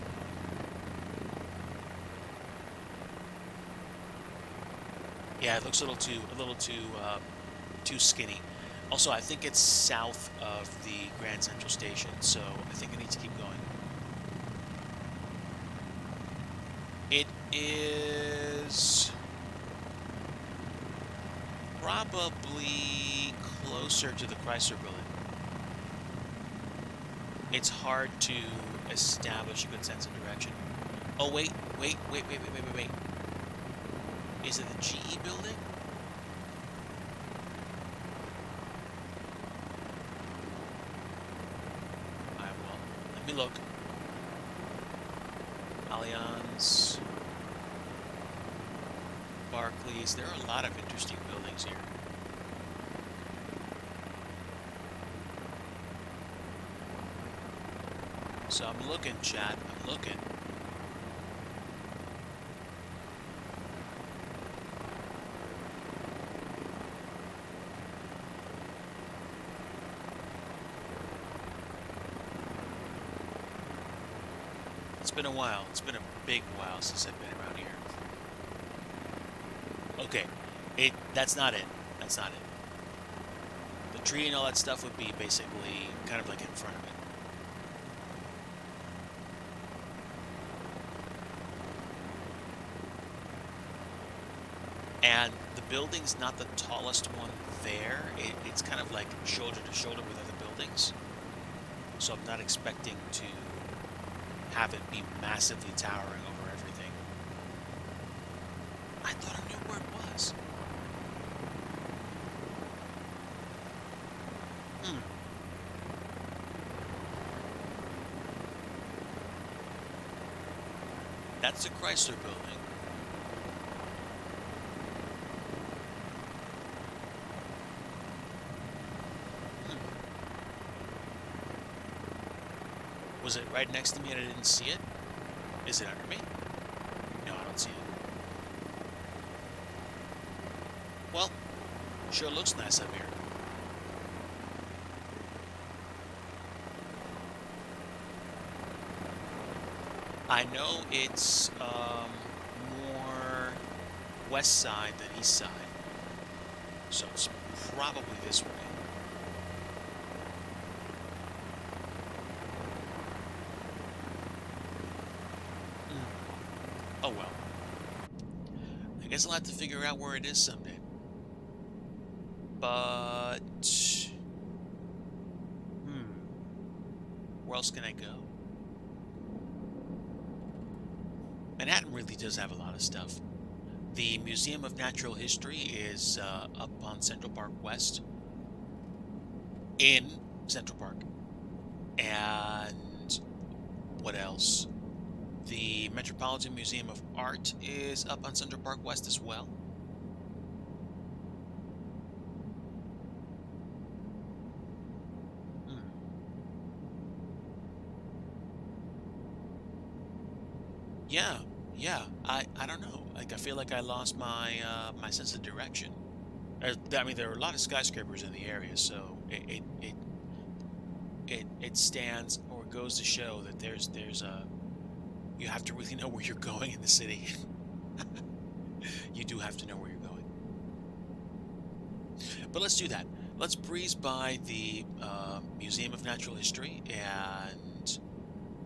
Yeah, it looks a little too skinny. Also, I think it's south of the Grand Central Station, so I think I need to keep going. It is probably closer to the Chrysler Building. It's hard to establish a good sense of direction. Oh, wait. Is it the GE building? I will. Let me look. Allianz. Barclays. There are a lot of interesting buildings here. So I'm looking, chat. I'm looking. It's been a while. It's been a big while since I've been around here. Okay. That's not it. That's not it. The tree and all that stuff would be basically kind of like in front of it. And the building's not the tallest one there. It's kind of like shoulder to shoulder with other buildings. so I'm not expecting to have it be massively towering over everything. I thought I knew where it was. Hmm. That's the Chrysler building. Hmm. Was it right next to me and I didn't see it? Is it under me? No, I don't see it. Well, sure looks nice up here. I know it's more west side than east side, so it's probably this way. Hmm. Oh well. I guess I'll have to figure out where it is someday. But where else can I go? Manhattan really does have a lot of stuff. The Museum of Natural History is up on Central Park West, in Central Park. And what else? The Metropolitan Museum of Art is up on Central Park West as well. Hmm. Yeah, yeah. I don't know. Like I feel like I lost my my sense of direction. I mean, there are a lot of skyscrapers in the area, so it stands or goes to show that there's a you have to really know where you're going in the city. You do have to know where you're going. But let's do that. Let's breeze by the Museum of Natural History and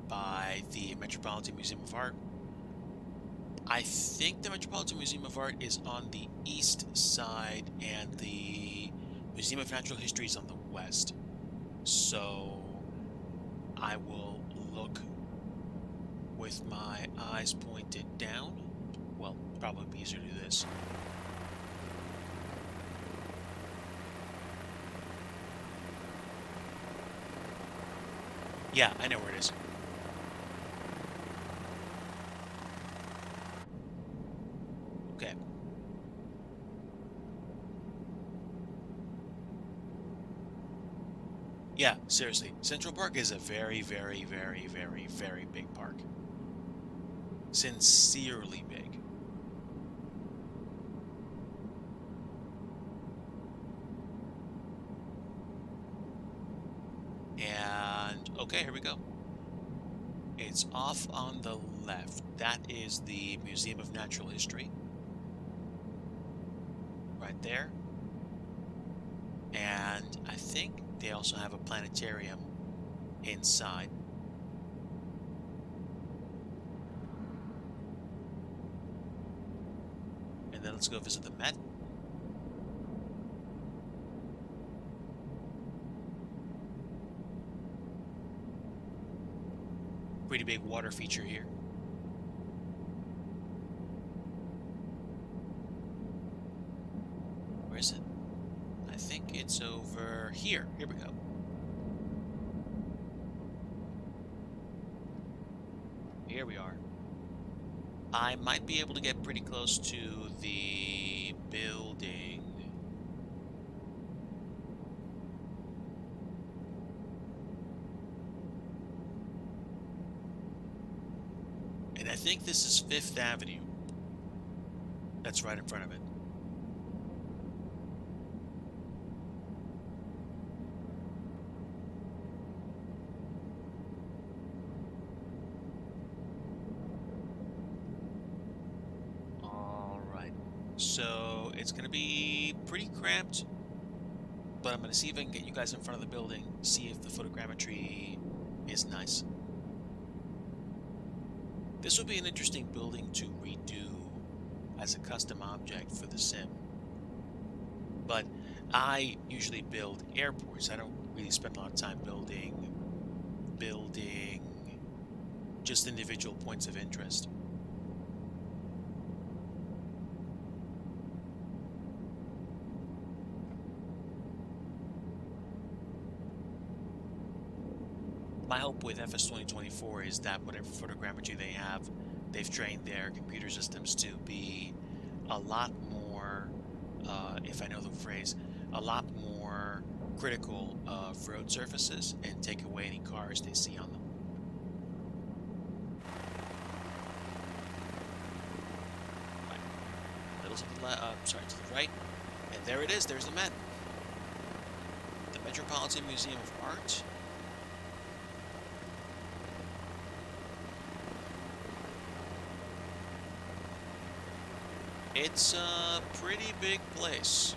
by the Metropolitan Museum of Art. I think the Metropolitan Museum of Art is on the east side and the Museum of Natural History is on the west. So I will look with my eyes pointed down. Well, probably be easier to do this. Yeah, I know where it is. Okay. Yeah, seriously. Central Park is a very, very, very, very, very big park. Sincerely big. And okay, here we go. It's off on the left. That is the Museum of Natural History. Right there. And I think they also have a planetarium inside. And then let's go visit the Met. Pretty big water feature here. Where is it? I think it's over here. Here we go. Here we are. I might be able to get pretty close to the building. And I think this is 5th Avenue. That's right in front of it. All right. So it's going to be pretty cramped, but I'm going to see if I can get you guys in front of the building, see if the photogrammetry is nice. This would be an interesting building to redo as a custom object for the sim. But I usually build airports. I don't really spend a lot of time building building just individual points of interest. My hope with FS 2024 is that whatever photogrammetry they have, they've trained their computer systems to be a lot more, if I know the phrase, a lot more critical of road surfaces and take away any cars they see on them. Right. Little to the left, sorry, to the right, and there it is. There's the Met, the Metropolitan Museum of Art. It's a pretty big place.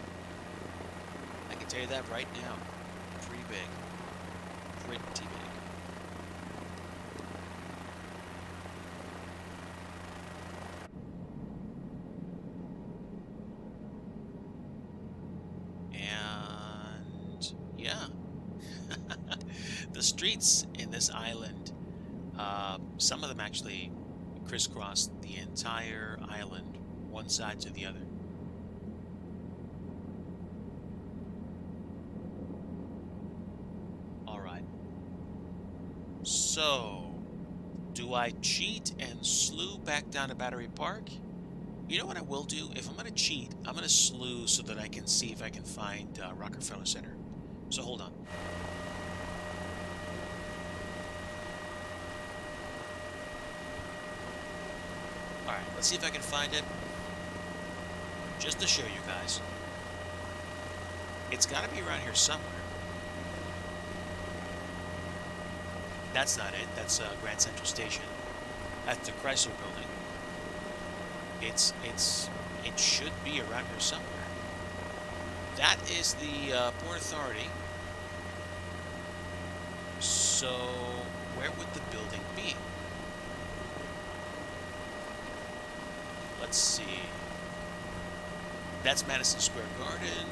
I can tell you that right now. Pretty big. Pretty big. And yeah. The streets in this island, some of them actually crisscross the entire island, one side to the other. All right. So, do I cheat and slew back down to Battery Park? You know what I will do? If I'm going to cheat, I'm going to slew so that I can see if I can find Rockefeller Center. So hold on. Alright, let's see if I can find it. Just to show you guys. It's got to be around here somewhere. That's not it. That's Grand Central Station. That's the Chrysler Building. It should be around here somewhere. That is the Port Authority. So, where would the building be? Let's see. That's Madison Square Garden.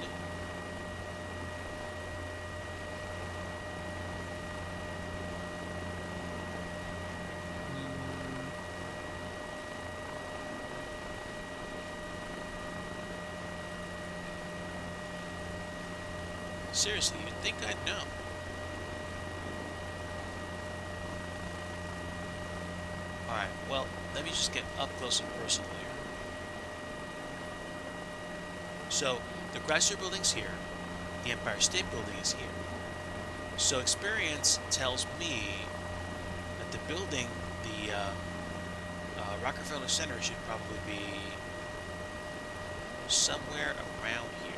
Seriously, you'd think I'd know. Alright, well, let me just get up close and personal here. So, the Chrysler Building's here. The Empire State Building is here. So, experience tells me that the building, the Rockefeller Center, should probably be somewhere around here.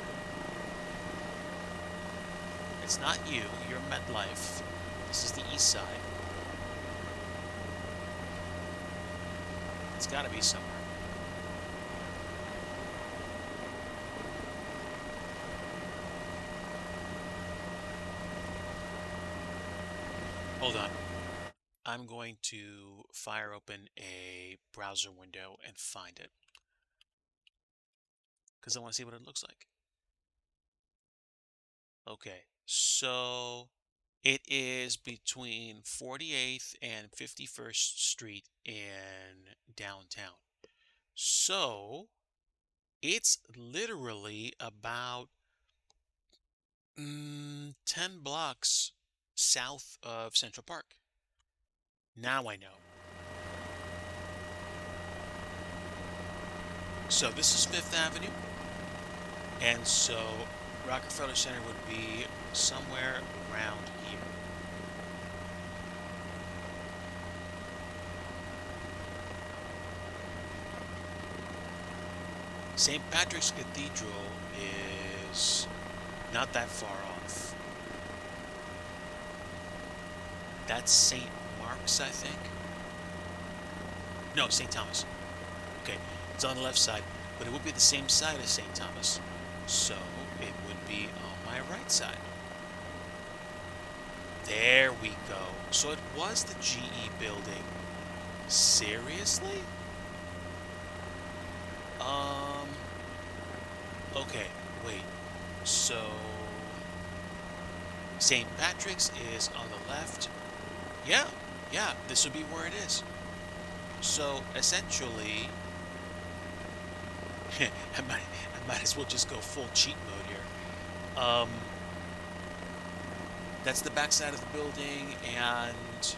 It's not you. You're MetLife. This is the east side. It's got to be somewhere. Hold on. I'm going to fire open a browser window and find it. Because I want to see what it looks like. Okay, so it is between 48th and 51st Street in downtown. So it's literally about 10 blocks south of Central Park. Now I know. So this is 5th Avenue. And so Rockefeller Center would be somewhere around here. St. Patrick's Cathedral is not that far off. That's St. Mark's, I think. No, St. Thomas. Okay, it's on the left side, but it would be the same side as St. Thomas. So it would be on my right side. There we go. So it was the GE building. Seriously? Okay, wait. So St. Patrick's is on the left. Yeah, yeah, this would be where it is. So essentially, I might as well just go full cheat mode here. That's the backside of the building, and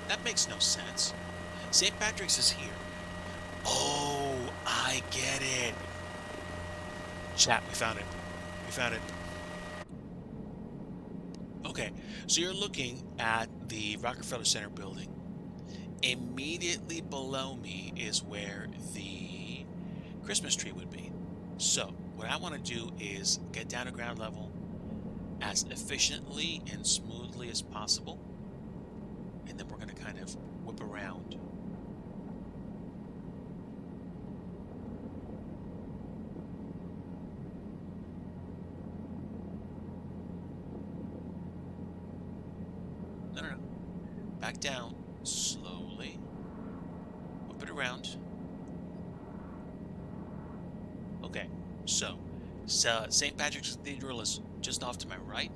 that makes no sense. St. Patrick's is here. Oh, I get it. Chat, we found it. We found it. Okay, so you're looking at the Rockefeller Center building. Immediately below me is where the Christmas tree would be. So, what I want to do is get down to ground level as efficiently and smoothly as possible, and then we're going to kind of whip around. No, no, no. Back down slowly. Whip it around. Okay, so St. Patrick's Cathedral is just off to my right,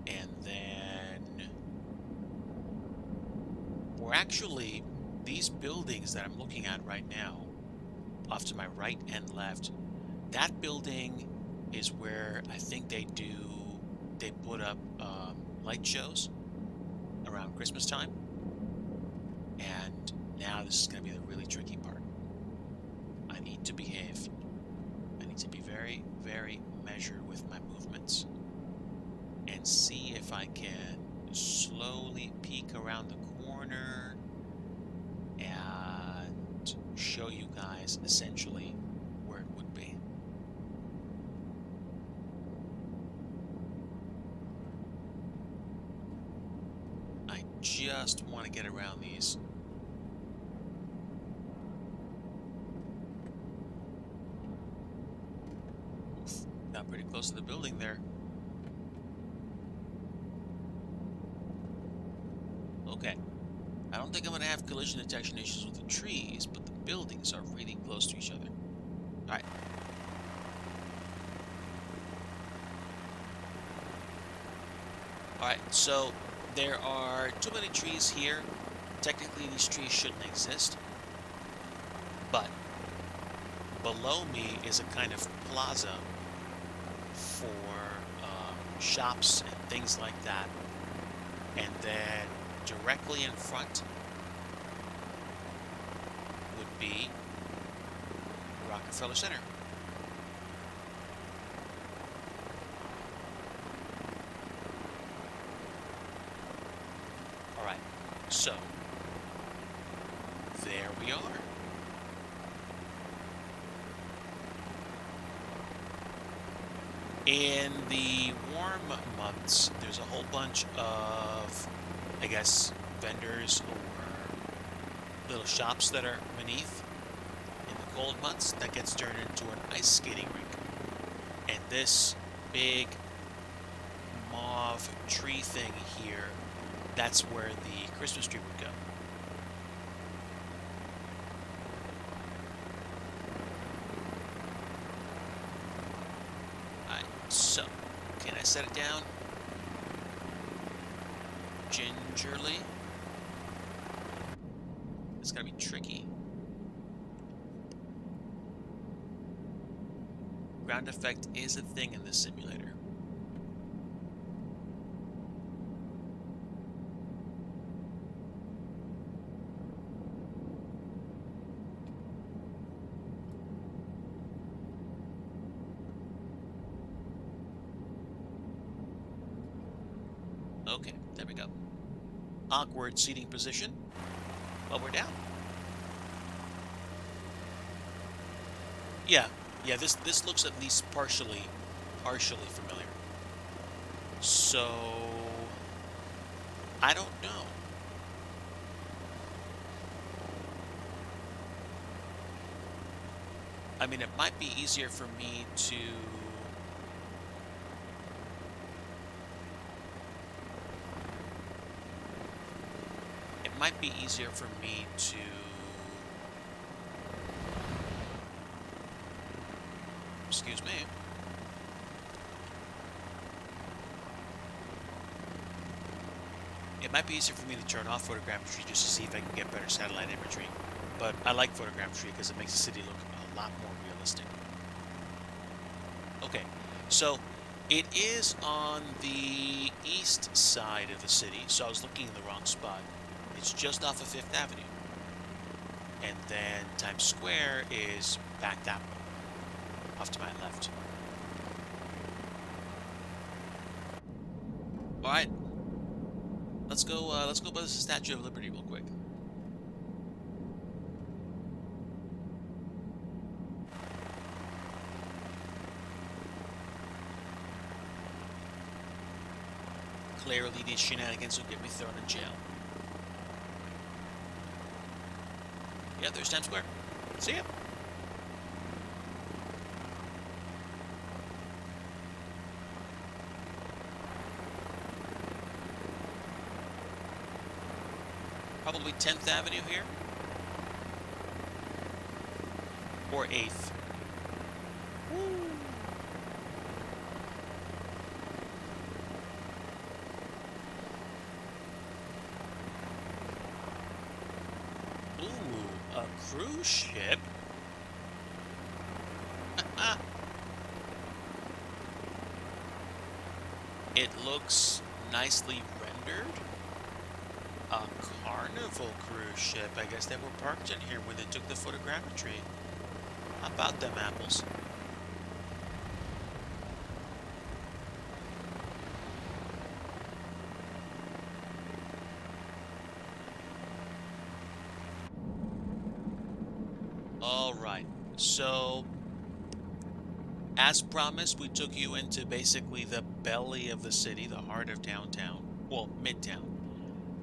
and then we're actually, these buildings that I'm looking at right now, off to my right and left, that building is where I think they put up light shows around Christmas time. And now this is going to be the really tricky part. I need to behave. I need to be very, very measured with my movements and see if I can slowly peek around the corner and show you guys essentially where it would be. I just want to get around these. Oof, got pretty close to the building there. Okay. I don't think I'm going to have collision detection issues with the trees, but the buildings are really close to each other. Alright. Alright, so there are too many trees here. Technically, these trees shouldn't exist. But below me is a kind of plaza for shops and things like that. And then directly in front would be Rockefeller Center. All right, so there we are. In the warm months, there's a whole bunch of, I guess, vendors or little shops that are beneath. In the cold months, that gets turned into an ice skating rink. And this big mauve tree thing here, that's where the Christmas tree would go. Alright, so, can I set it down? Gingerly. It's gonna be tricky. Ground effect is a thing in this simulator. Okay, there we go. Awkward seating position. Well, we're down. Yeah, this looks at least partially familiar. So I don't know. I mean, it might be easier for me to excuse me. It might be easier for me to turn off photogrammetry just to see if I can get better satellite imagery. But I like photogrammetry because it makes the city look a lot more realistic. Okay, so it is on the east side of the city, so I was looking in the wrong spot. It's just off of Fifth Avenue. And then Times Square is back that way, off to my left. All right, let's go by the Statue of Liberty real quick. Clearly, these shenanigans will get me thrown in jail. Yeah, there's Times Square. See ya. Probably 10th Avenue here. Or 8th. Woo. Ooh, a cruise ship? It looks nicely rendered. A Carnival cruise ship. I guess they were parked in here when they took the photogrammetry. How about them apples? All right. So, as promised, we took you into basically the belly of the city, the heart of downtown. Well, midtown.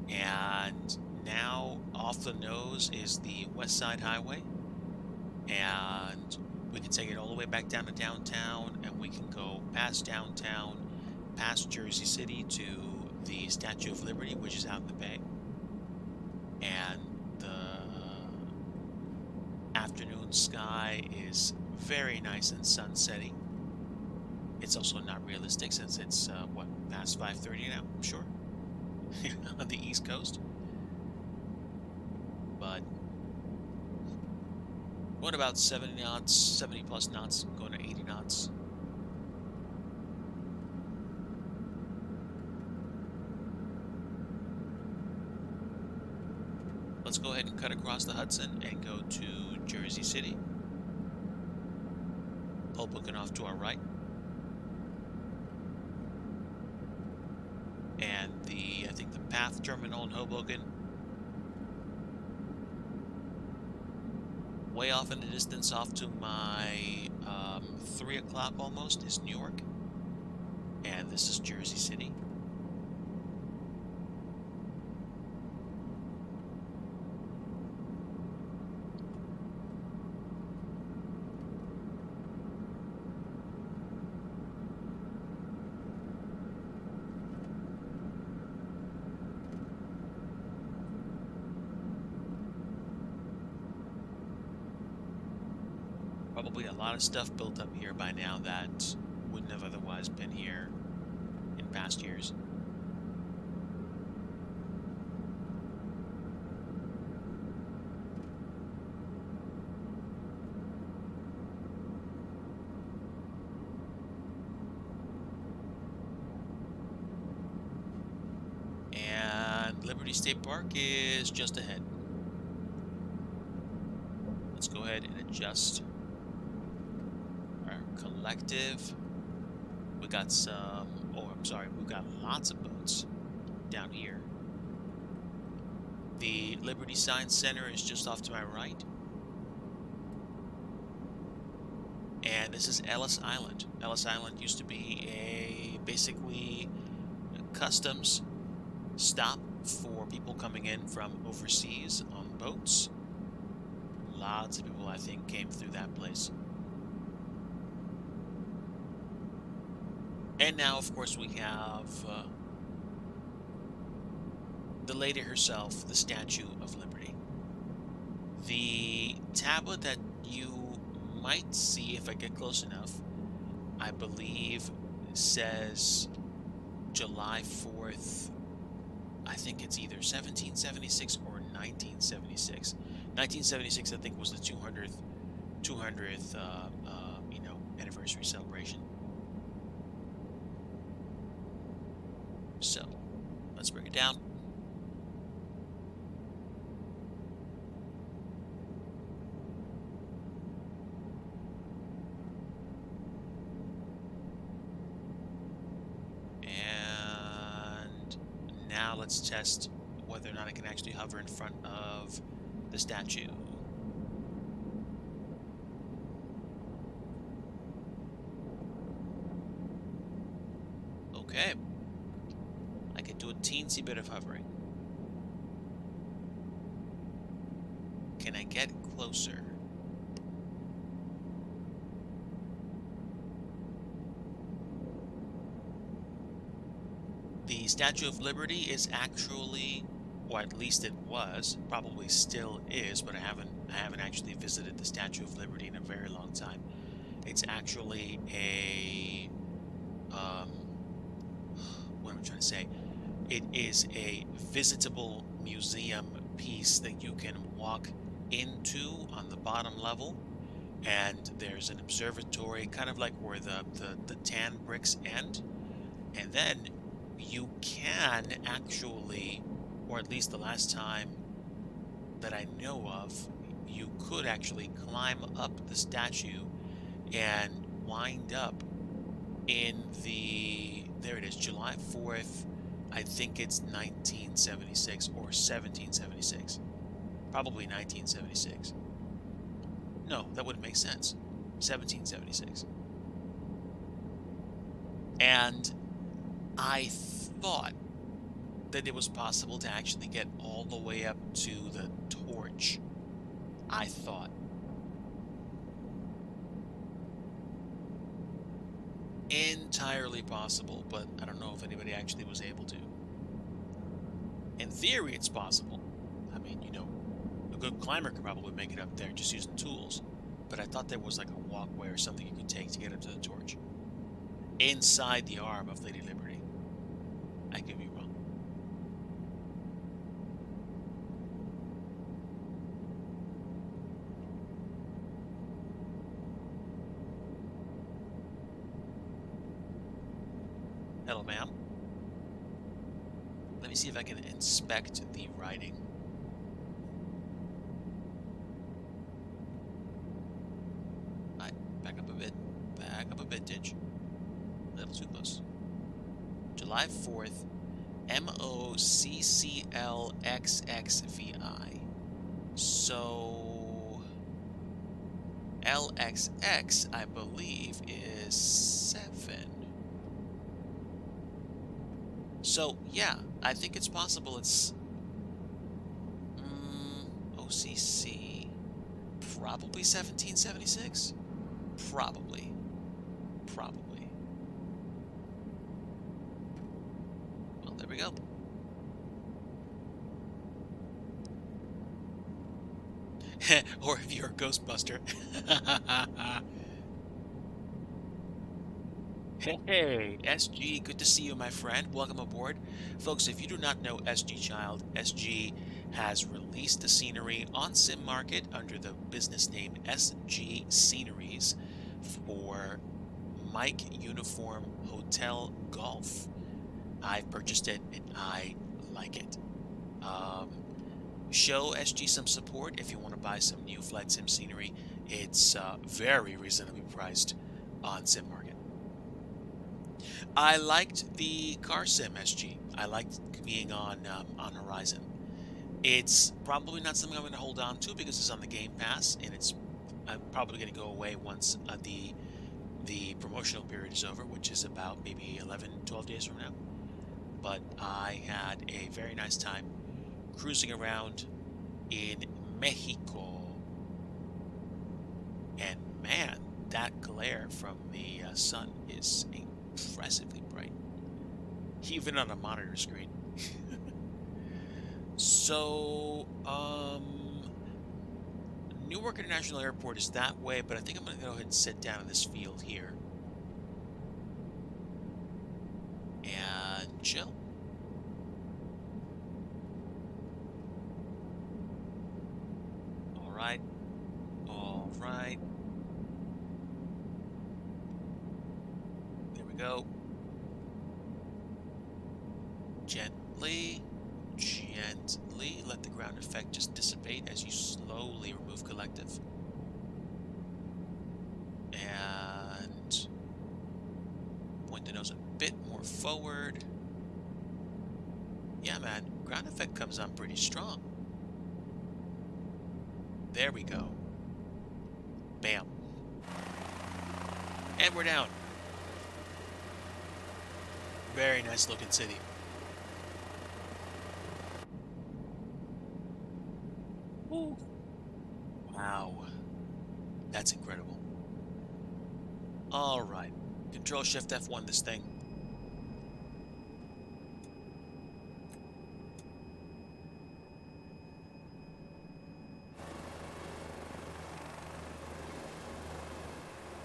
And now off the nose is the West Side Highway. And we can take it all the way back down to downtown, and we can go past downtown, past Jersey City to the Statue of Liberty, which is out in the bay. And the afternoon sky is very nice and sunsetty. It's also not realistic since it's, what, past 5:30 now, I'm sure, on the East Coast. But what about 70 knots, 70 plus knots, going to 80 knots? Let's go ahead and cut across the Hudson and go to Jersey City. Hoboken off to our right. And I think the PATH terminal in Hoboken. Way off in the distance, off to my 3 o'clock almost, is Newark. And this is Jersey City. Probably a lot of stuff built up here by now that wouldn't have otherwise been here in past years. And Liberty State Park is just ahead. Let's go ahead and adjust our collective. We got some, oh, I'm sorry, we've got lots of boats down here. The Liberty Science Center is just off to my right. And this is Ellis Island. Ellis Island used to be basically a customs stop for people coming in from overseas on boats. Lots of people, I think, came through that place. And now, of course, we have the lady herself, the Statue of Liberty. The tablet that you might see if I get close enough, I believe, says July 4th, I think it's either 1776 or 1976. 1976, I think, was the 200th anniversary celebration. So let's break it down. And now let's test whether or not I can actually hover in front of the statue. Okay. I can do a teensy bit of hovering. Can I get closer? The Statue of Liberty is actually, or at least it was, probably still is, but I haven't actually visited the Statue of Liberty in a very long time. It's actually a what am I trying to say? It is a visitable museum piece that you can walk into on the bottom level, and there's an observatory, kind of like where the tan bricks end, and then you can actually, or at least the last time that I know of, you could actually climb up the statue and wind up in there it is, July 4th, I think it's 1976 or 1776. Probably 1976. No, that wouldn't make sense. 1776. And I thought that it was possible to actually get all the way up to the torch. I thought. Entirely possible, but I don't know if anybody actually was able to. In theory, it's possible. I mean, a good climber could probably make it up there just using tools. But I thought there was like a walkway or something you could take to get up to the torch. Inside the arm of Lady Liberty. I could be wrong. Hello, ma'am. Let me see if I can inspect the writing. Alright, back up a bit. Back up a bit, Ditch. A little too close. July 4th, MOCCLXXVI. So LXX, I believe, is 7. So, yeah, I think it's possible it's OCC, probably 1776? Probably. Well, there we go. Or if you're a Ghostbuster. Hey, SG, good to see you, my friend. Welcome aboard. Folks, if you do not know SG Child, SG has released the scenery on Sim Market under the business name SG Sceneries for Mike Uniform Hotel Golf. I've purchased it and I like it. Show SG some support if you want to buy some new Flight Sim scenery. It's very reasonably priced on Sim Market. I liked the car sim SG. I liked being on Horizon. It's probably not something I'm going to hold on to because it's on the Game Pass, and it's probably going to go away once the promotional period is over, which is about maybe 11, 12 days from now. But I had a very nice time cruising around in Mexico, and man, that glare from the sun is impressively bright, even on a monitor screen. So, Newark International Airport is that way, but I think I'm going to go ahead and sit down in this field here and chill. right. All right. There we go. Gently, gently let the ground effect just dissipate as you slowly remove collective. And point the nose a bit more forward. Yeah, man, ground effect comes on pretty strong. There we go. Bam. And we're down. Very nice looking city. Ooh. Wow. That's incredible. All right. Control Shift F1 this thing.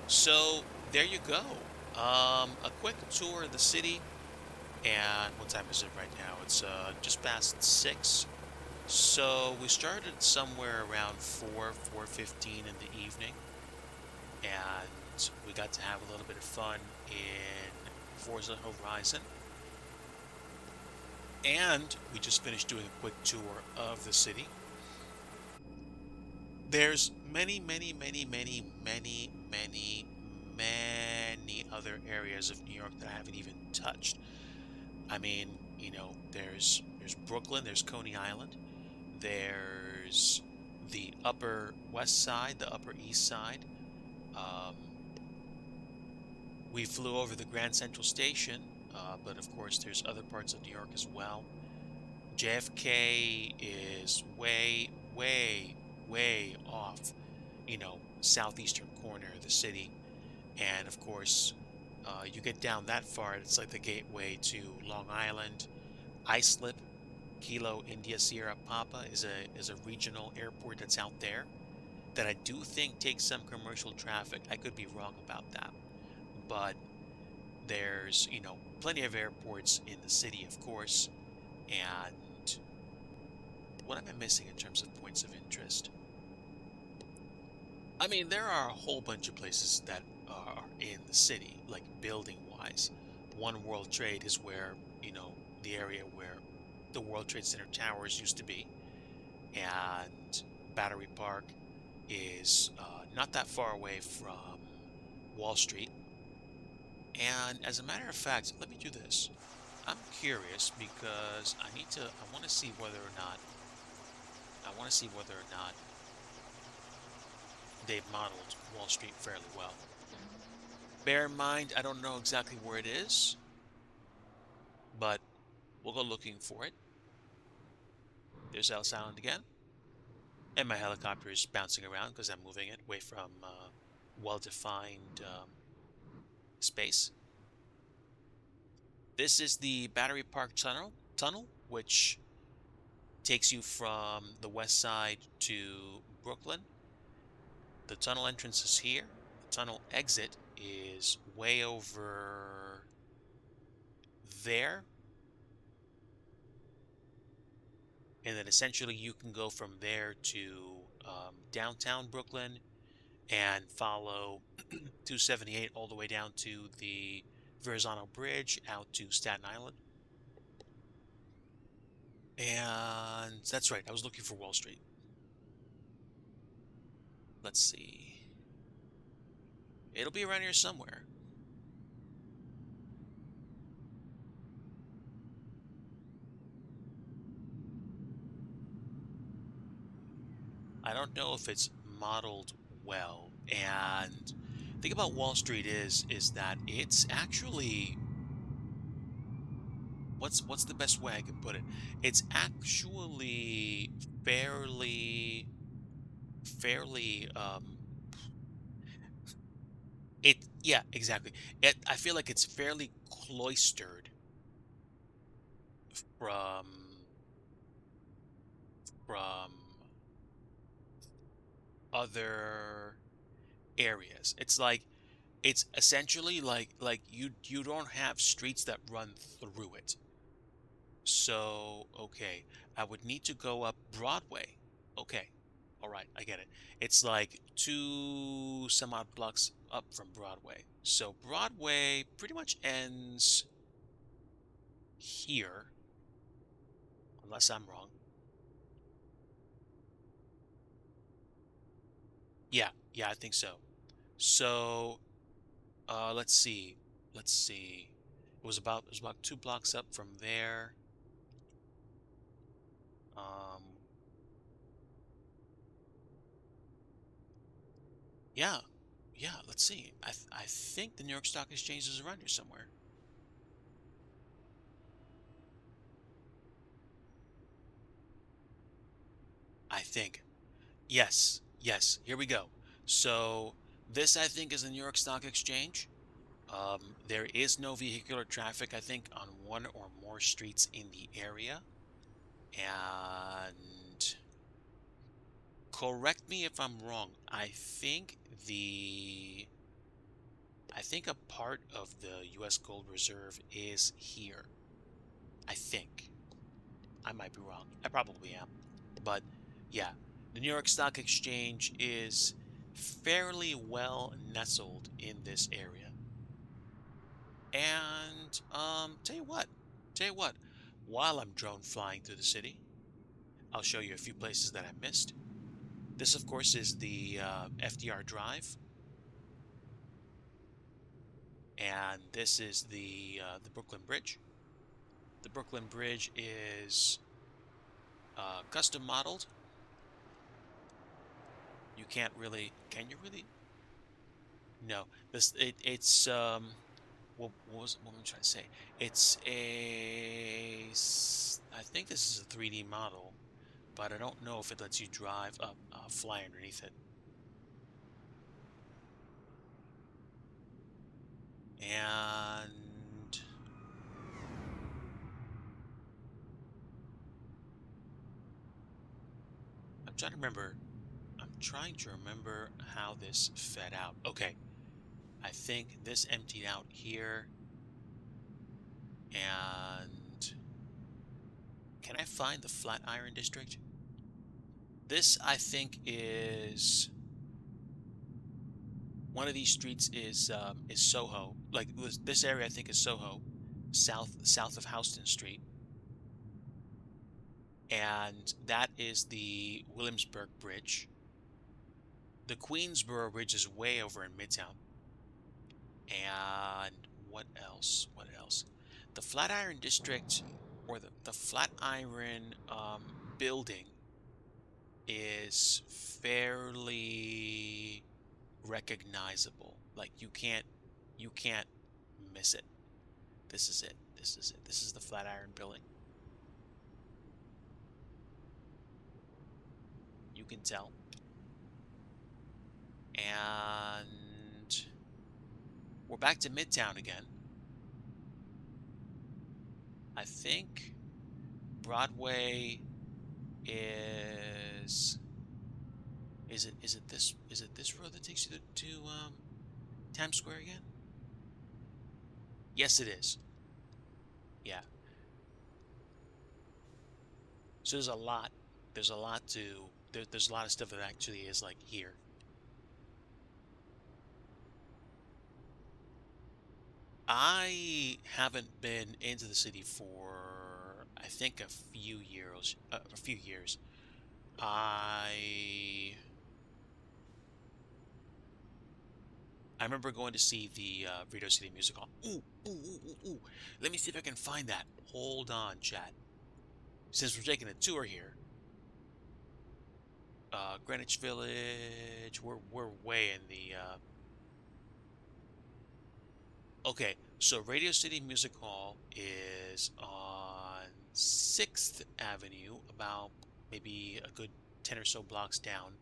So there you go. A quick tour of the city. And what time is it right now? It's just past 6. So we started somewhere around 4:15 in the evening, and we got to have a little bit of fun in Forza Horizon. And we just finished doing a quick tour of the city. There's many other areas of New York that I haven't even touched. I mean, there's Brooklyn, there's Coney Island, there's the Upper West Side, the Upper East Side. Um, we flew over the Grand Central Station, but of course there's other parts of New York as well. JFK is way off, southeastern corner of the city. And of course, you get down that far, it's like the gateway to Long Island. Islip, Kilo India Sierra Papa is a regional airport that's out there that I do think takes some commercial traffic. I could be wrong about that. But there's, plenty of airports in the city, of course. And what am I missing in terms of points of interest? I mean, there are a whole bunch of places that are in the city, like building wise. One World Trade is where, the area where the World Trade Center towers used to be. And Battery Park is not that far away from Wall Street. And as a matter of fact, let me do this. I'm curious because I want to see whether or not, they've modeled Wall Street fairly well. Bear in mind, I don't know exactly where it is, but we'll go looking for it. There's Ellis Island again. And my helicopter is bouncing around because I'm moving it away from well-defined space. This is the Battery Park tunnel, which takes you from the west side to Brooklyn. The tunnel entrance is here. The tunnel exit is way over there. And then essentially you can go from there to downtown Brooklyn and follow 278 all the way down to the Verrazano Bridge out to Staten Island. And that's right, I was looking for Wall Street. Let's see. It'll be around here somewhere. I don't know if it's modeled well. And the thing about Wall Street is that it's actually, what's the best way I can put it? It's actually fairly yeah, exactly. I feel like it's fairly cloistered from from other areas. It's essentially like you don't have streets that run through it. So, okay, I would need to go up Broadway. Okay. All right, I get it. It's like two some odd blocks up from Broadway. So Broadway pretty much ends here, unless I'm wrong. Yeah, yeah, I think so. So, let's see. Let's see. It was about 2 blocks up from there. Um, yeah, yeah. Let's see. I think the New York Stock Exchange is around here somewhere. I think. Yes, yes. Here we go. So this I think is the New York Stock Exchange. There is no vehicular traffic, I think, on one or more streets in the area. And correct me if I'm wrong. The I think a part of the US Gold Reserve is here. I think. I might be wrong. I probably am. But yeah, the New York Stock Exchange is fairly well nestled in this area. And tell you what, while I'm drone flying through the city, I'll show you a few places that I missed. This, of course, is the FDR Drive, and this is the Brooklyn Bridge. The Brooklyn Bridge is custom modeled. You can't really, can you really? No, it's what am I trying to say? It's I think this is a 3D model, but I don't know if it lets you drive up, fly underneath it. And I'm trying to remember. I'm trying to remember how this fed out. Okay, I think this emptied out here. And can I find the Flatiron District? This, I think, is one of these streets is Soho. Like this area, I think is Soho, south of Houston Street, and that is the Williamsburg Bridge. The Queensboro Bridge is way over in Midtown. And what else? What else? The Flatiron District, or the Flatiron building, is fairly recognizable. Like you can't miss it. This is it. This is it. This is the Flatiron building. You can tell. And we're back to Midtown again. I think Broadway is it this road that takes you to Times Square again? Yes, it is. Yeah. So there's a lot. There's a lot to there's a lot of stuff that actually is like here. I haven't been into the city for I think a few years. A few years. I I remember going to see the Radio City Music Hall. Ooh, ooh, ooh, ooh, ooh. Let me see if I can find that. Hold on, chat. Since we're taking a tour here, Greenwich Village. We're way in the. Okay, so Radio City Music Hall is on 6th Avenue, about maybe a good 10 or so blocks down.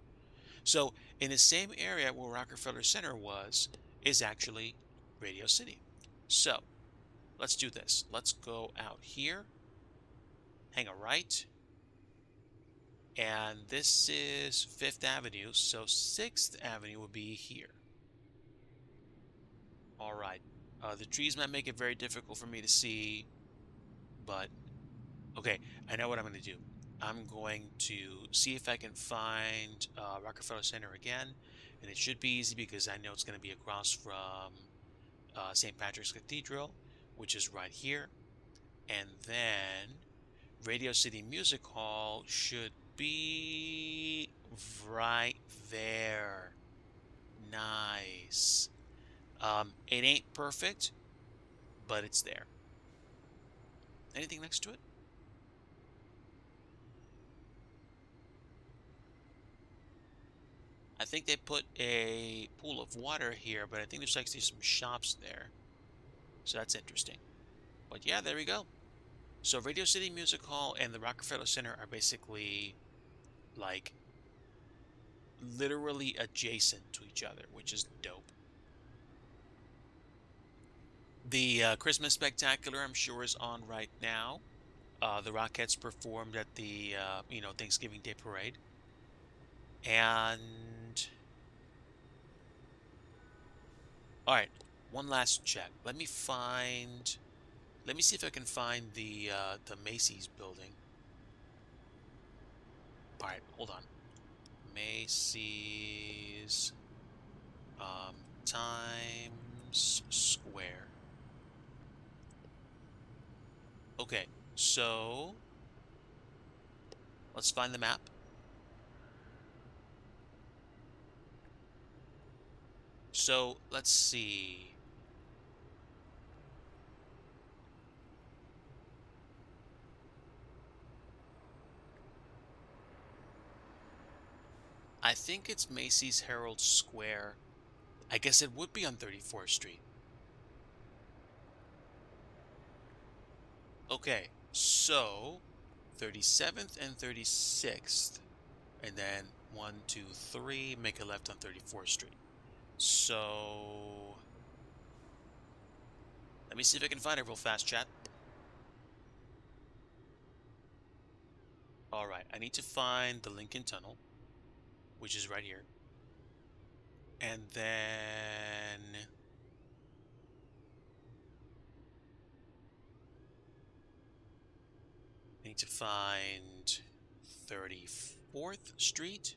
So in the same area where Rockefeller Center was, is actually Radio City. So let's do this. Let's go out here, hang a right, and this is 5th Avenue, so 6th Avenue would be here. All right. The trees might make it very difficult for me to see, but okay, I know what I'm going to do. I'm going to see if I can find Rockefeller Center again, and it should be easy because I know it's going to be across from St. Patrick's Cathedral, which is right here. And then Radio City Music Hall should be right there. Nice. It ain't perfect, but it's there. Anything next to it? I think they put a pool of water here, but I think there's actually some shops there. So that's interesting. But yeah, there we go. So Radio City Music Hall and the Rockefeller Center are basically like literally adjacent to each other, which is dope. The Christmas Spectacular, I'm sure, is on right now. The Rockettes performed at the Thanksgiving Day Parade, and all right, one last check. Let me see if I can find the Macy's building. All right, hold on. Macy's Times Square. Okay, so let's find the map. So let's see. I think it's Macy's Herald Square. I guess it would be on 34th Street. Okay, so 37th and 36th, and then 1, 2, 3, make a left on 34th Street. So let me see if I can find it real fast, chat. All right, I need to find the Lincoln Tunnel, which is right here. And then I need to find 34th Street.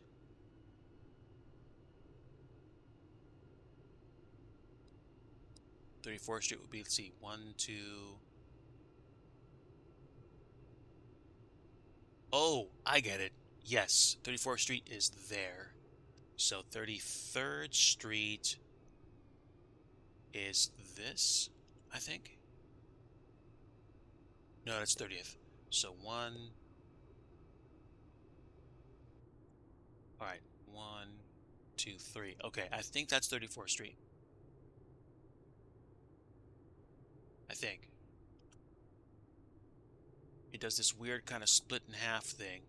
Thirty-fourth Street would be, let's see, 1, 2. Oh, I get it. Yes, 34th Street is there. So 33rd Street is this, I think. No, that's 30th. So 1. All right, 1, 2, 3. Okay, I think that's 34th Street. I think. It does this weird kind of split in half thing.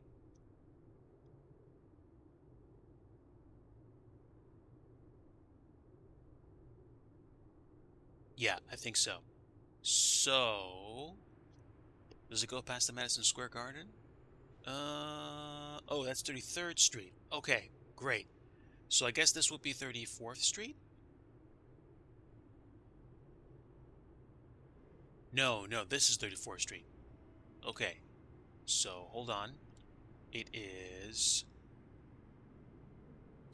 Yeah, I think so. So, does it go past the Madison Square Garden? Oh, that's 33rd Street. Okay, great. So I guess this would be 34th Street? No, no, this is 34th Street. Okay, so hold on. It is...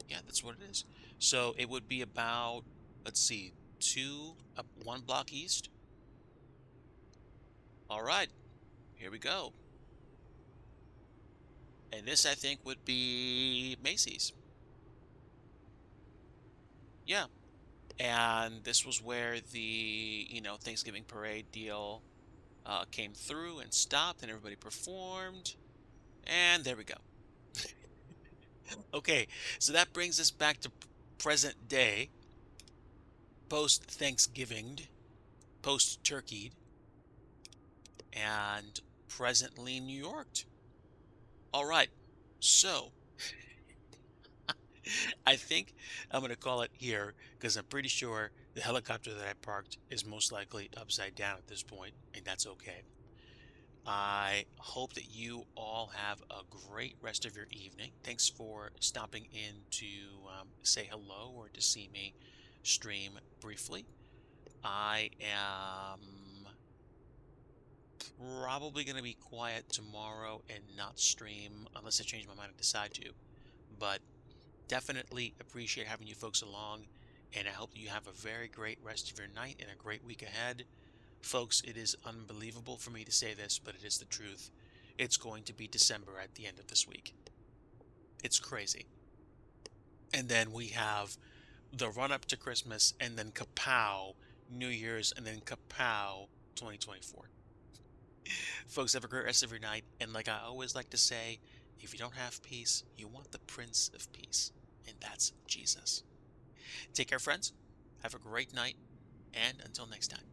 Yeah, that's what it is. So it would be about, let's see, 1 block east. All right, here we go. And this, I think, would be Macy's. Yeah. And this was where the, Thanksgiving parade deal came through and stopped and everybody performed. And there we go. Okay, so that brings us back to present day, post-Thanksgiving, post-turkeyed, and presently New York. All right, so I think I'm going to call it here because I'm pretty sure the helicopter that I parked is most likely upside down at this point, and that's okay. I hope that you all have a great rest of your evening. Thanks for stopping in to say hello or to see me stream briefly. I am Probably going to be quiet tomorrow and not stream unless I change my mind and decide to. But definitely appreciate having you folks along, and I hope you have a very great rest of your night and a great week ahead. Folks, it is unbelievable for me to say this, but it is the truth. It's going to be December at the end of this week. It's crazy. And then we have the run up to Christmas, and then kapow, New Year's, and then kapow, 2024. Folks, have a great rest of your night. And like I always like to say, if you don't have peace, you want the Prince of Peace, and that's Jesus. Take care, friends. Have a great night, and until next time.